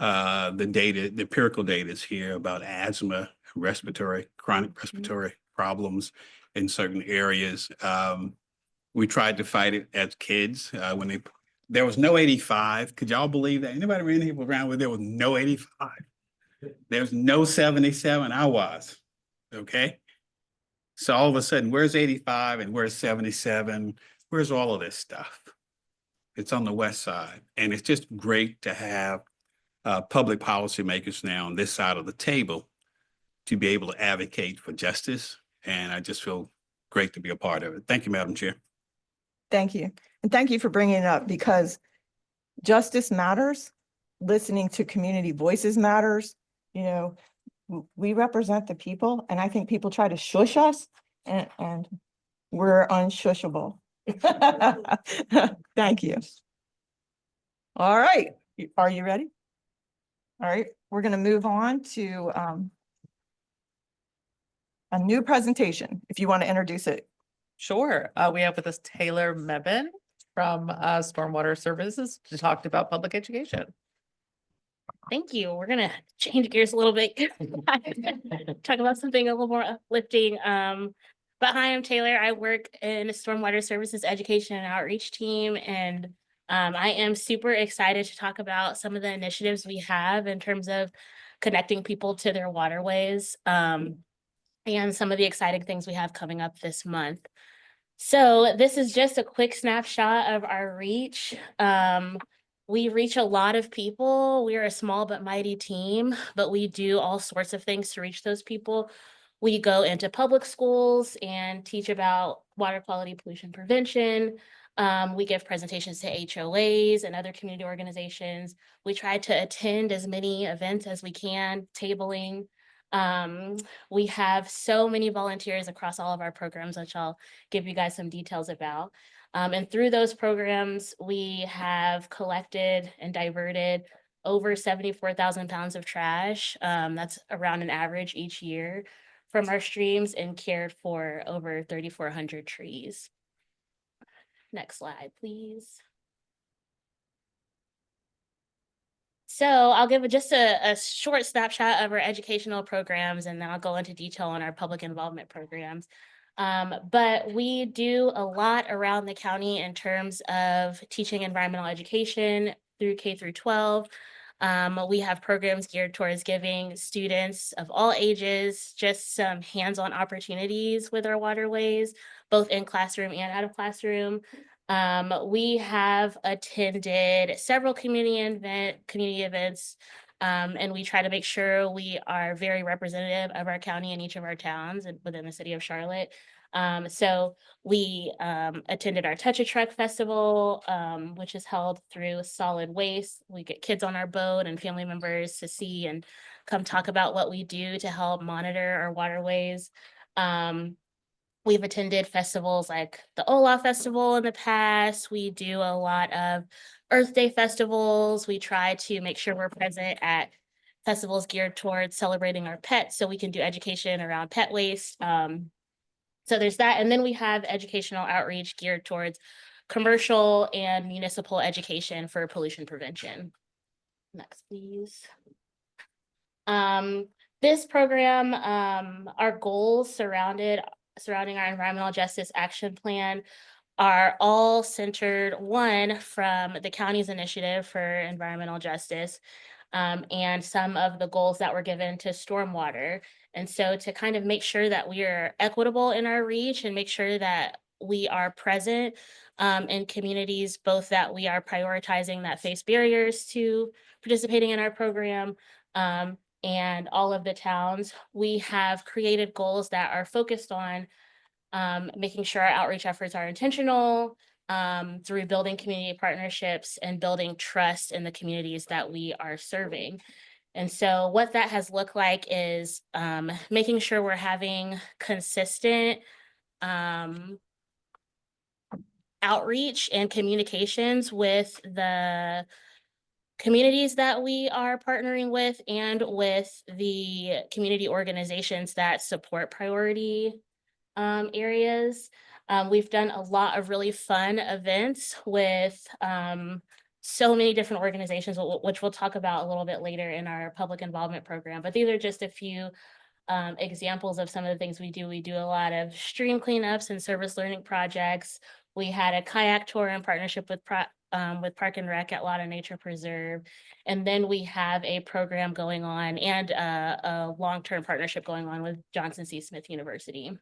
the data, the empirical data is here about asthma, chronic respiratory problems in certain areas. We tried to fight it as kids when there was no 85. Could y'all believe that? Anybody around where there was no 85? There's no 77. I was, okay? So all of a sudden, where's 85 and where's 77? Where's all of this stuff? It's on the west side. And it's just great to have public policymakers now on this side of the table to be able to advocate for justice. And I just feel great to be a part of it. Thank you, Madam Chair. Thank you. And thank you for bringing it up because justice matters. Listening to community voices matters. You know, we represent the people and I think people try to shush us and we're unshushable. Thank you. All right. Are you ready? All right. We're going to move on to a new presentation. If you want to introduce it. Sure. We have with us Taylor Mebin from Stormwater Services to talk about public education. Thank you. We're gonna change gears a little bit. Talk about something a little more uplifting. But hi, I'm Taylor. I work in a Stormwater Services Education and Outreach team, and I am super excited to talk about some of the initiatives we have in terms of connecting people to their waterways, and some of the exciting things we have coming up this month. So this is just a quick snapshot of our reach. We reach a lot of people. We're a small but mighty team, but we do all sorts of things to reach those people. We go into public schools and teach about water quality pollution prevention. We give presentations to HOAs and other community organizations. We try to attend as many events as we can, tabling. We have so many volunteers across all of our programs, which I'll give you guys some details about. And through those programs, we have collected and diverted over 74,000 pounds of trash. That's around an average each year from our streams and cared for over 3,400 trees. Next slide, please. So I'll give just a short snapshot of our educational programs, and then I'll go into detail on our public involvement programs. But we do a lot around the county in terms of teaching environmental education through K through 12. We have programs geared towards giving students of all ages just some hands-on opportunities with our waterways, both in classroom and out of classroom. We have attended several community events, and we try to make sure we are very representative of our county in each of our towns and within the city of Charlotte. So we attended our Touch a Truck Festival, which is held through Solid Waste. We get kids on our boat and family members to see and come talk about what we do to help monitor our waterways. We've attended festivals like the Olaf Festival in the past. We do a lot of Earth Day festivals. We try to make sure we're present at festivals geared towards celebrating our pets so we can do education around pet waste. So there's that. And then we have educational outreach geared towards commercial and municipal education for pollution prevention. Next, please. This program, our goals surrounding our environmental justice action plan are all centered, one, from the county's initiative for environmental justice, and some of the goals that were given to stormwater. And so to kind of make sure that we are equitable in our reach and make sure that we are present in communities, both that we are prioritizing that face barriers to participating in our program, and all of the towns, we have created goals that are focused on making sure our outreach efforts are intentional, through building community partnerships and building trust in the communities that we are serving. And so what that has looked like is making sure we're having consistent outreach and communications with the communities that we are partnering with and with the community organizations that support priority areas. We've done a lot of really fun events with so many different organizations, which we'll talk about a little bit later in our public involvement program. But these are just a few examples of some of the things we do. We do a lot of stream cleanups and service learning projects. We had a kayak tour in partnership with Park and Rec at Lotta Nature Preserve. And then we have a program going on and a long-term partnership going on with Johnson C. Smith University.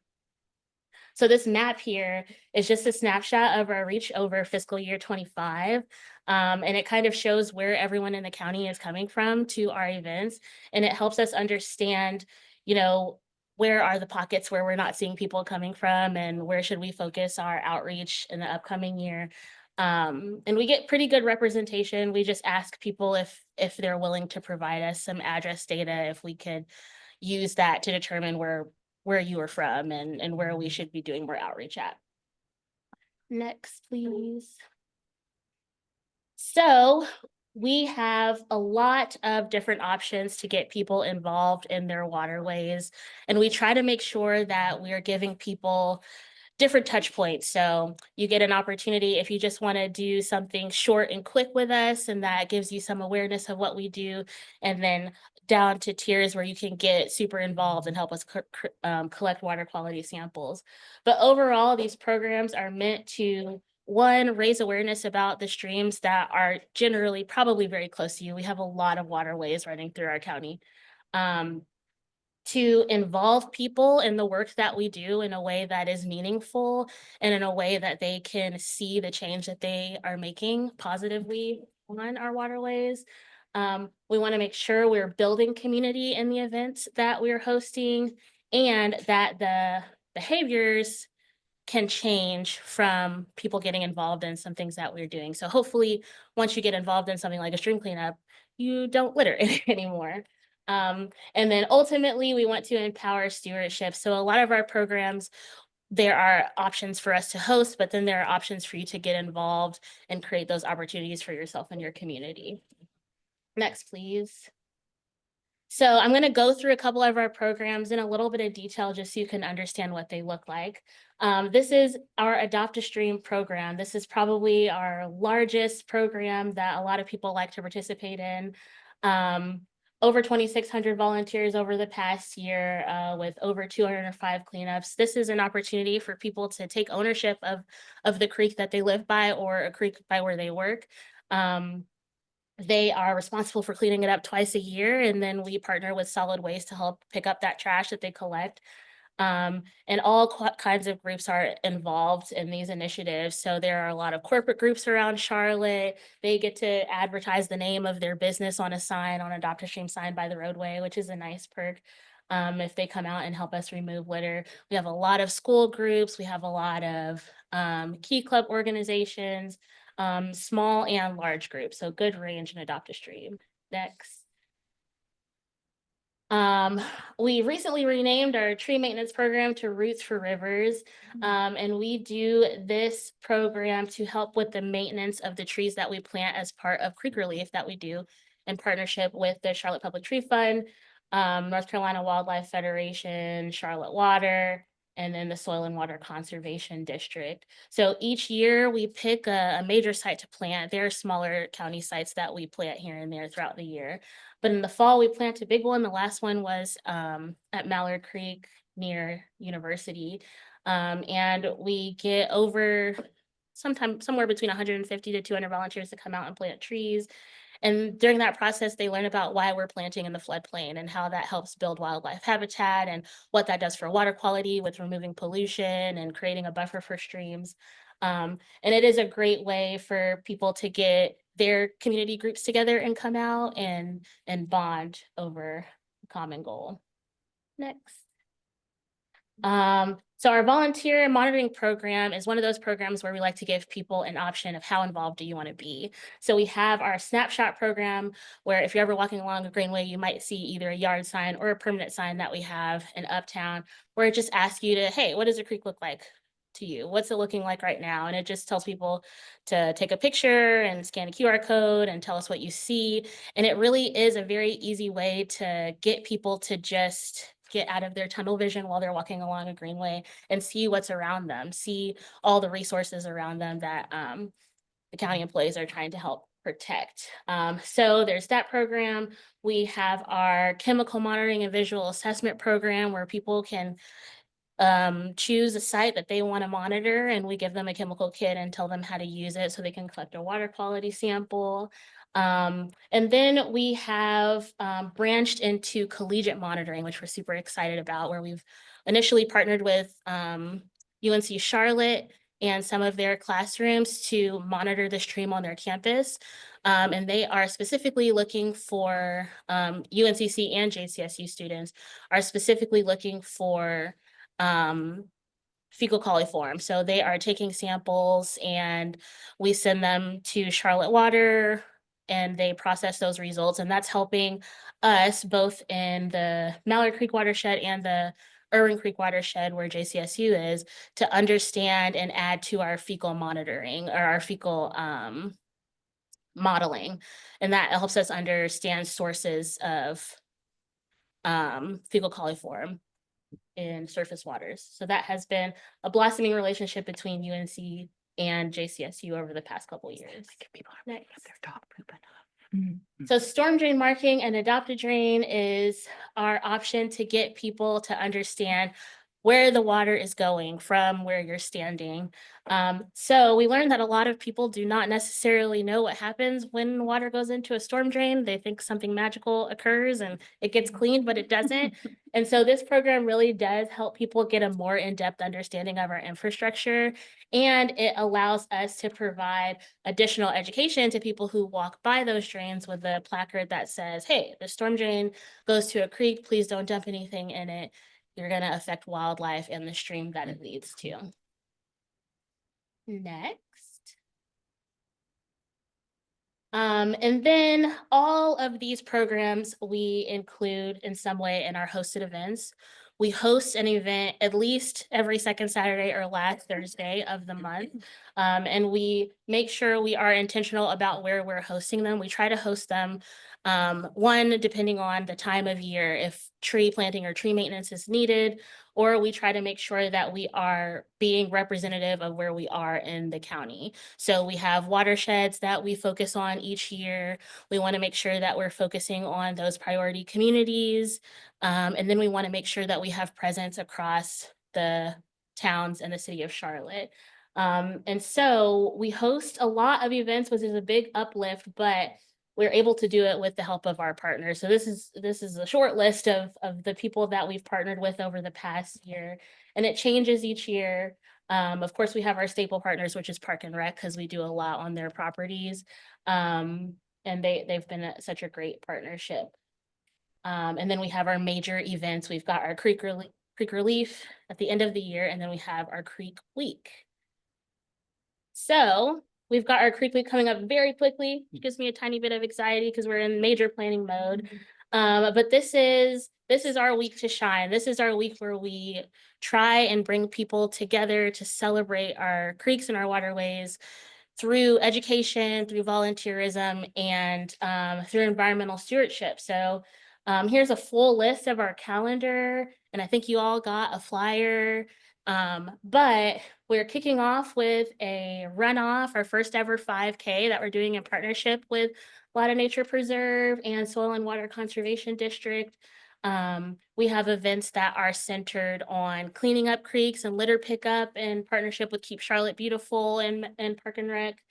So this map here is just a snapshot of our reach over fiscal year 25. And it kind of shows where everyone in the county is coming from to our events. And it helps us understand, you know, where are the pockets where we're not seeing people coming from and where should we focus our outreach in the upcoming year. And we get pretty good representation. We just ask people if they're willing to provide us some address data, if we could use that to determine where you are from and where we should be doing more outreach at. Next, please. So we have a lot of different options to get people involved in their waterways, and we try to make sure that we are giving people different touch points. So you get an opportunity if you just want to do something short and quick with us, and that gives you some awareness of what we do, and then down to tiers where you can get super involved and help us collect water quality samples. But overall, these programs are meant to, one, raise awareness about the streams that are generally probably very close to you. We have a lot of waterways running through our county. To involve people in the work that we do in a way that is meaningful and in a way that they can see the change that they are making positively on our waterways. We want to make sure we're building community in the events that we're hosting and that the behaviors can change from people getting involved in some things that we're doing. So hopefully, once you get involved in something like a stream cleanup, you don't litter anymore. And then ultimately, we want to empower stewardship. So a lot of our programs, there are options for us to host, but then there are options for you to get involved and create those opportunities for yourself and your community. Next, please. So I'm going to go through a couple of our programs in a little bit of detail just so you can understand what they look like. This is our Adopt a Stream program. This is probably our largest program that a lot of people like to participate in. over 2,600 volunteers over the past year, with over 205 cleanups. This is an opportunity for people to take ownership of the creek that they live by or a creek by where they work. They are responsible for cleaning it up twice a year, and then we partner with solid waste to help pick up that trash that they collect. And all kinds of groups are involved in these initiatives. So there are a lot of corporate groups around Charlotte. They get to advertise the name of their business on a sign, on a Adopt a Stream sign by the roadway, which is a nice perk. If they come out and help us remove litter. We have a lot of school groups. We have a lot of key club organizations, small and large groups. So good range in Adopt a Stream. Next. We recently renamed our tree maintenance program to Roots for Rivers. And we do this program to help with the maintenance of the trees that we plant as part of creek relief that we do in partnership with the Charlotte Public Tree Fund, North Carolina Wildlife Federation, Charlotte Water, and then the Soil and Water Conservation District. So each year we pick a major site to plant. There are smaller county sites that we plant here and there throughout the year. But in the fall, we plant a big one. The last one was at Mallard Creek near University. And we get over somewhere between 150 to 200 volunteers to come out and plant trees. And during that process, they learn about why we're planting in the floodplain and how that helps build wildlife habitat and what that does for water quality with removing pollution and creating a buffer for streams. And it is a great way for people to get their community groups together and come out and bond over a common goal. Next. So our volunteer monitoring program is one of those programs where we like to give people an option of how involved do you want to be. So we have our snapshot program where if you're ever walking along a greenway, you might see either a yard sign or a permanent sign that we have in Uptown where it just asks you to, hey, what does the creek look like to you? What's it looking like right now? And it just tells people to take a picture and scan a QR code and tell us what you see. And it really is a very easy way to get people to just get out of their tunnel vision while they're walking along a greenway and see what's around them, see all the resources around them that the county employees are trying to help protect. So there's that program. We have our chemical monitoring and visual assessment program where people can choose a site that they want to monitor, and we give them a chemical kit and tell them how to use it so they can collect a water quality sample. And then we have branched into collegiate monitoring, which we're super excited about, where we've initially partnered with UNC Charlotte and some of their classrooms to monitor the stream on their campus. And they are specifically looking for UNCC and JCSU students are specifically looking for fecal coliform. So they are taking samples and we send them to Charlotte Water and they process those results. And that's helping us both in the Mallard Creek watershed and the Irwin Creek watershed where JCSU is to understand and add to our fecal monitoring or our fecal modeling. And that helps us understand sources of fecal coliform in surface waters. So that has been a blossoming relationship between UNC and JCSU over the past couple of years. Next. So storm drain marking and adopt a drain is our option to get people to understand where the water is going from where you're standing. So we learned that a lot of people do not necessarily know what happens when water goes into a storm drain. They think something magical occurs and it gets cleaned, but it doesn't. And so this program really does help people get a more in-depth understanding of our infrastructure. And it allows us to provide additional education to people who walk by those drains with a placard that says, hey, the storm drain goes to a creek, please don't dump anything in it. You're going to affect wildlife and the stream that it leads to. Next. And then all of these programs we include in some way in our hosted events. We host an event at least every second Saturday or last Thursday of the month. And we make sure we are intentional about where we're hosting them. We try to host them, one, depending on the time of year. If tree planting or tree maintenance is needed, or we try to make sure that we are being representative of where we are in the county. So we have watersheds that we focus on each year. We want to make sure that we're focusing on those priority communities. And then we want to make sure that we have presence across the towns and the city of Charlotte. And so we host a lot of events, which is a big uplift, but we're able to do it with the help of our partners. So this is a short list of the people that we've partnered with over the past year, and it changes each year. Of course, we have our staple partners, which is Park and Rec, because we do a lot on their properties. And they've been such a great partnership. And then we have our major events. We've got our Creek Relief at the end of the year, and then we have our Creek Week. So we've got our Creek Week coming up very quickly, which gives me a tiny bit of anxiety because we're in major planning mode. But this is our week to shine. This is our week where we try and bring people together to celebrate our creeks and our waterways through education, through volunteerism, and through environmental stewardship. So here's a full list of our calendar, and I think you all got a flyer. But we're kicking off with a runoff, our first ever 5K that we're doing in partnership with Florida Nature Preserve and Soil and Water Conservation District. We have events that are centered on cleaning up creeks and litter pickup in partnership with Keep Charlotte Beautiful and Park and Rec.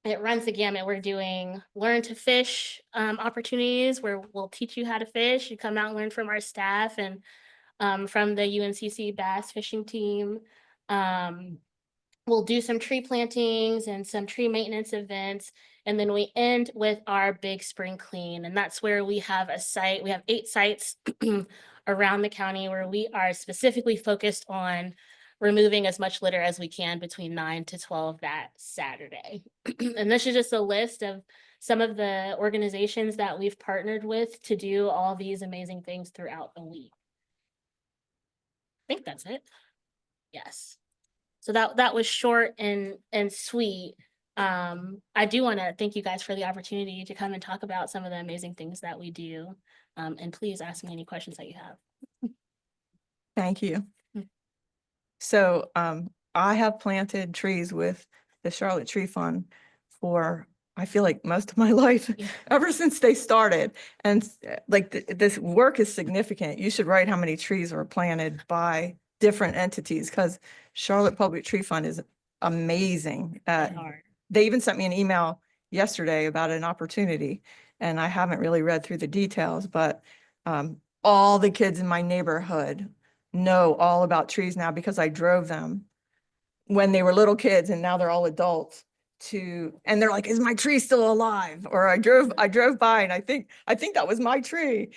It runs the gamut. We're doing learn to fish opportunities where we'll teach you how to fish. You come out and learn from our staff and from the UNCC bass fishing team. We'll do some tree plantings and some tree maintenance events. And then we end with our big spring clean. And that's where we have a site. We have 8 sites around the county where we are specifically focused on removing as much litter as we can between 9 to 12 that Saturday. And this is just a list of some of the organizations that we've partnered with to do all these amazing things throughout the week. I think that's it. Yes. So that was short and sweet. I do want to thank you guys for the opportunity to come and talk about some of the amazing things that we do. And please ask me any questions that you have. Thank you. So I have planted trees with the Charlotte Tree Fund for, I feel like, most of my life, ever since they started. And this work is significant. You should write how many trees were planted by different entities, because Charlotte Public Tree Fund is amazing. They even sent me an email yesterday about an opportunity, and I haven't really read through the details, but all the kids in my neighborhood know all about trees now because I drove them when they were little kids, and now they're all adults and they're like, is my tree still alive? Or I drove by and I think that was my tree.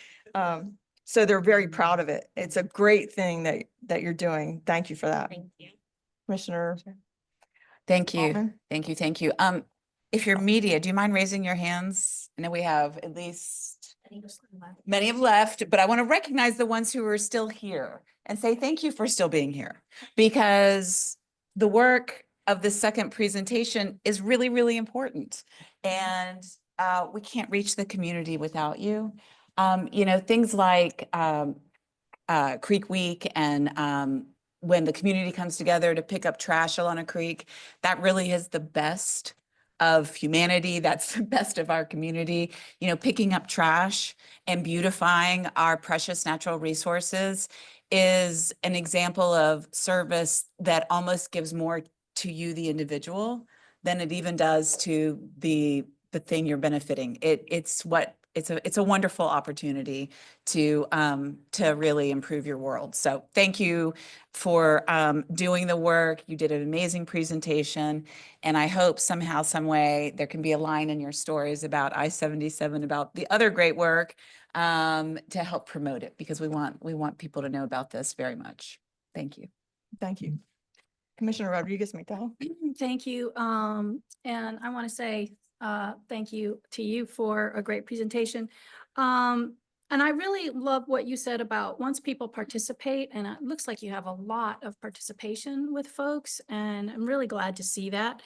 So they're very proud of it. It's a great thing that you're doing. Thank you for that. Thank you. Commissioner. Thank you. Altman? Thank you. Thank you. If you're media, do you mind raising your hands? I know we have at least many have left, but I want to recognize the ones who are still here and say thank you for still being here, because the work of the second presentation is really, really important. And we can't reach the community without you. You know, things like Creek Week and when the community comes together to pick up trash along a creek, that really is the best of humanity. That's the best of our community. You know, picking up trash and beautifying our precious natural resources is an example of service that almost gives more to you, the individual, than it even does to the thing you're benefiting. It's a wonderful opportunity to really improve your world. So thank you for doing the work. You did an amazing presentation, and I hope somehow, some way, there can be a line in your stories about I-77, about the other great work to help promote it, because we want people to know about this very much. Thank you. Thank you. Commissioner Rodriguez-McDowell. Thank you. And I want to say thank you to you for a great presentation. And I really love what you said about once people participate, and it looks like you have a lot of participation with folks, and I'm really glad to see that.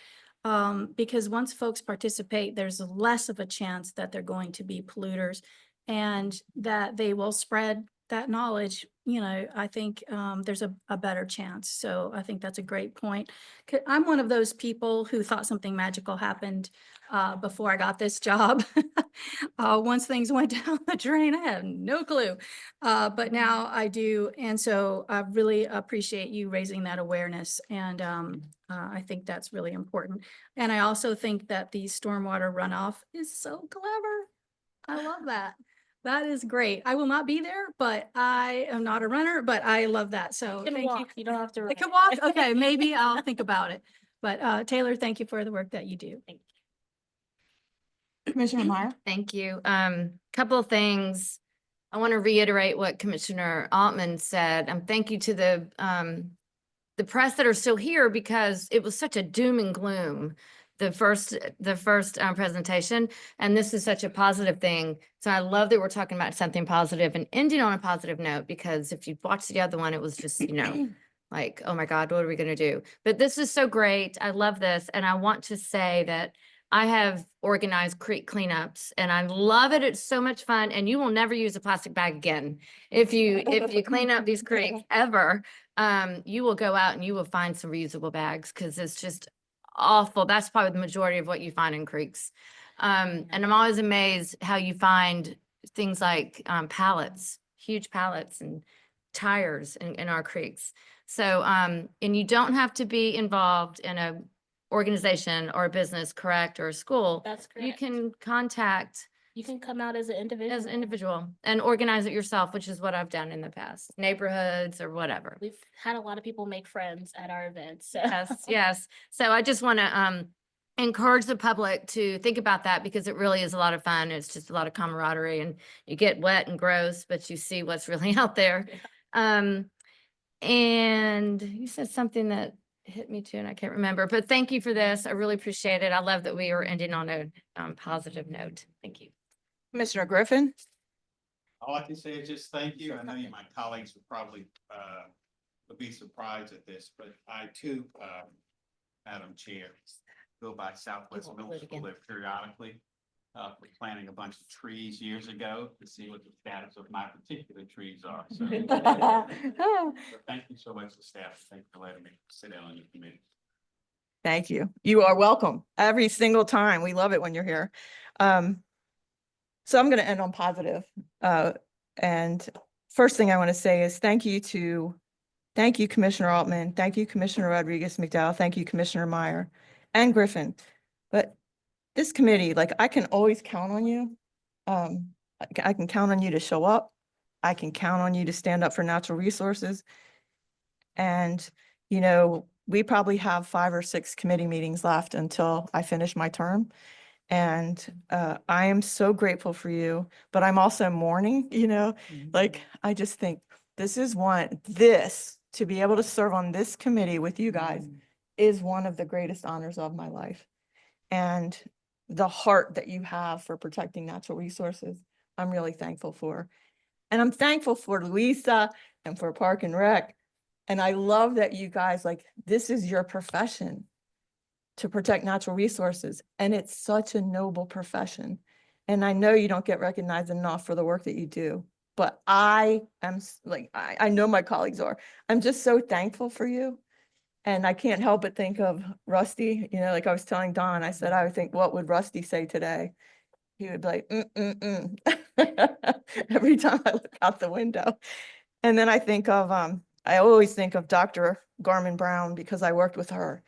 Because once folks participate, there's less of a chance that they're going to be polluters. and that they will spread that knowledge, you know, I think there's a better chance. So I think that's a great point. I'm one of those people who thought something magical happened before I got this job. Once things went down the drain, I had no clue. But now I do. And so I really appreciate you raising that awareness. And I think that's really important. And I also think that the stormwater runoff is so clever. I love that. That is great. I will not be there, but I am not a runner, but I love that. So You can thank you. walk, you don't have to I run. can walk. Okay, maybe I'll think about it. But Taylor, thank you for the work that you do. Commissioner Meyer? Thank you. Couple of things. I want to reiterate what Commissioner Altman said. Thank you to the press that are still here because it was such a doom and gloom, the first presentation, and this is such a positive thing. So I love that we're talking about something positive and ending on a positive note, because if you watched the other one, it was just, you know, like, oh my God, what are we going to do? But this is so great. I love this. And I want to say that I have organized creek cleanups and I love it. It's so much fun. And you will never use a plastic bag again. If you clean up these creeks ever, you will go out and you will find some reusable bags because it's just awful. That's probably the majority of what you find in creeks. And I'm always amazed how you find things like pallets, huge pallets and tires in our creeks. So, and you don't have to be involved in a organization or a business, correct, or a school. That's correct. You can contact You can come out as an individual. as an individual and organize it yourself, which is what I've done in the past, neighborhoods or whatever. We've had a lot of people make friends at our events. So. Yes, yes. So I just want to encourage the public to think about that because it really is a lot of fun. It's just a lot of camaraderie and you get wet and gross, but you see what's really out there. And you said something that hit me too, and I can't remember, but thank you for this. I really appreciate it. I love that we are ending on a positive note. Thank you. Commissioner Griffin? All I can say is just thank you. I know you, my colleagues would probably would be surprised at this, but I too, Madam Chair, go by Southwest Middle School there periodically. For planting a bunch of trees years ago to see what the status of my particular trees are. So thank you so much to staff. Thank you for letting me sit down on your committee. Thank you. You are welcome every single time. We love it when you're here. So I'm going to end on positive. And first thing I want to say is thank you, Commissioner Altman. Thank you, Commissioner Rodriguez McDowell. Thank you, Commissioner Meyer and Griffin. But this committee, like I can always count on you. I can count on you to show up. I can count on you to stand up for natural resources. And, you know, we probably have 5 or 6 committee meetings left until I finish my term. And I am so grateful for you, but I'm also mourning, you know, like I just think this to be able to serve on this committee with you guys is one of the greatest honors of my life. And the heart that you have for protecting natural resources, I'm really thankful for. And I'm thankful for Louisa and for Park and Rec. And I love that you guys, like, this is your profession to protect natural resources. And it's such a noble profession. And I know you don't get recognized enough for the work that you do, but I am like, I know my colleagues are. I'm just so thankful for you. And I can't help but think of Rusty, you know, like I was telling Don, I said, I would think, what would Rusty say today? He would be like, every time I look out the window. And then I think of, I always think of Dr. Garmin Brown because I worked with her.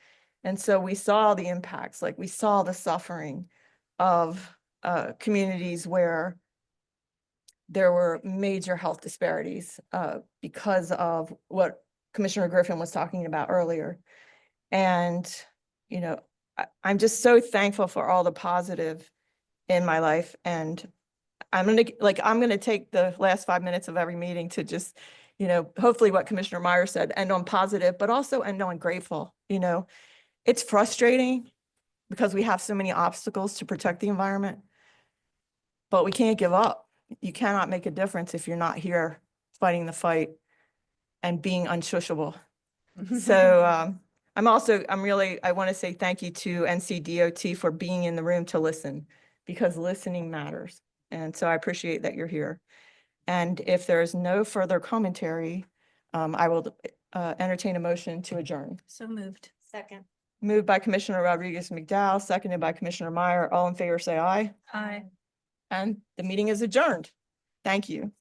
And so we saw the impacts, like we saw the suffering of communities where there were major health disparities because of what Commissioner Griffin was talking about earlier. And, you know, I'm just so thankful for all the positive in my life. And I'm going to take the last 5 minutes of every meeting to just, you know, hopefully what Commissioner Meyer said, end on positive, but also end on grateful. You know, it's frustrating because we have so many obstacles to protect the environment, but we can't give up. You cannot make a difference if you're not here fighting the fight and being unshushable. So I want to say thank you to NCDOT for being in the room to listen, because listening matters. And so I appreciate that you're here. And if there is no further commentary, I will entertain a motion to adjourn. So moved. Second. Moved by Commissioner Rodriguez McDowell, seconded by Commissioner Meyer. All in favor, say aye. Aye. And the meeting is adjourned. Thank you.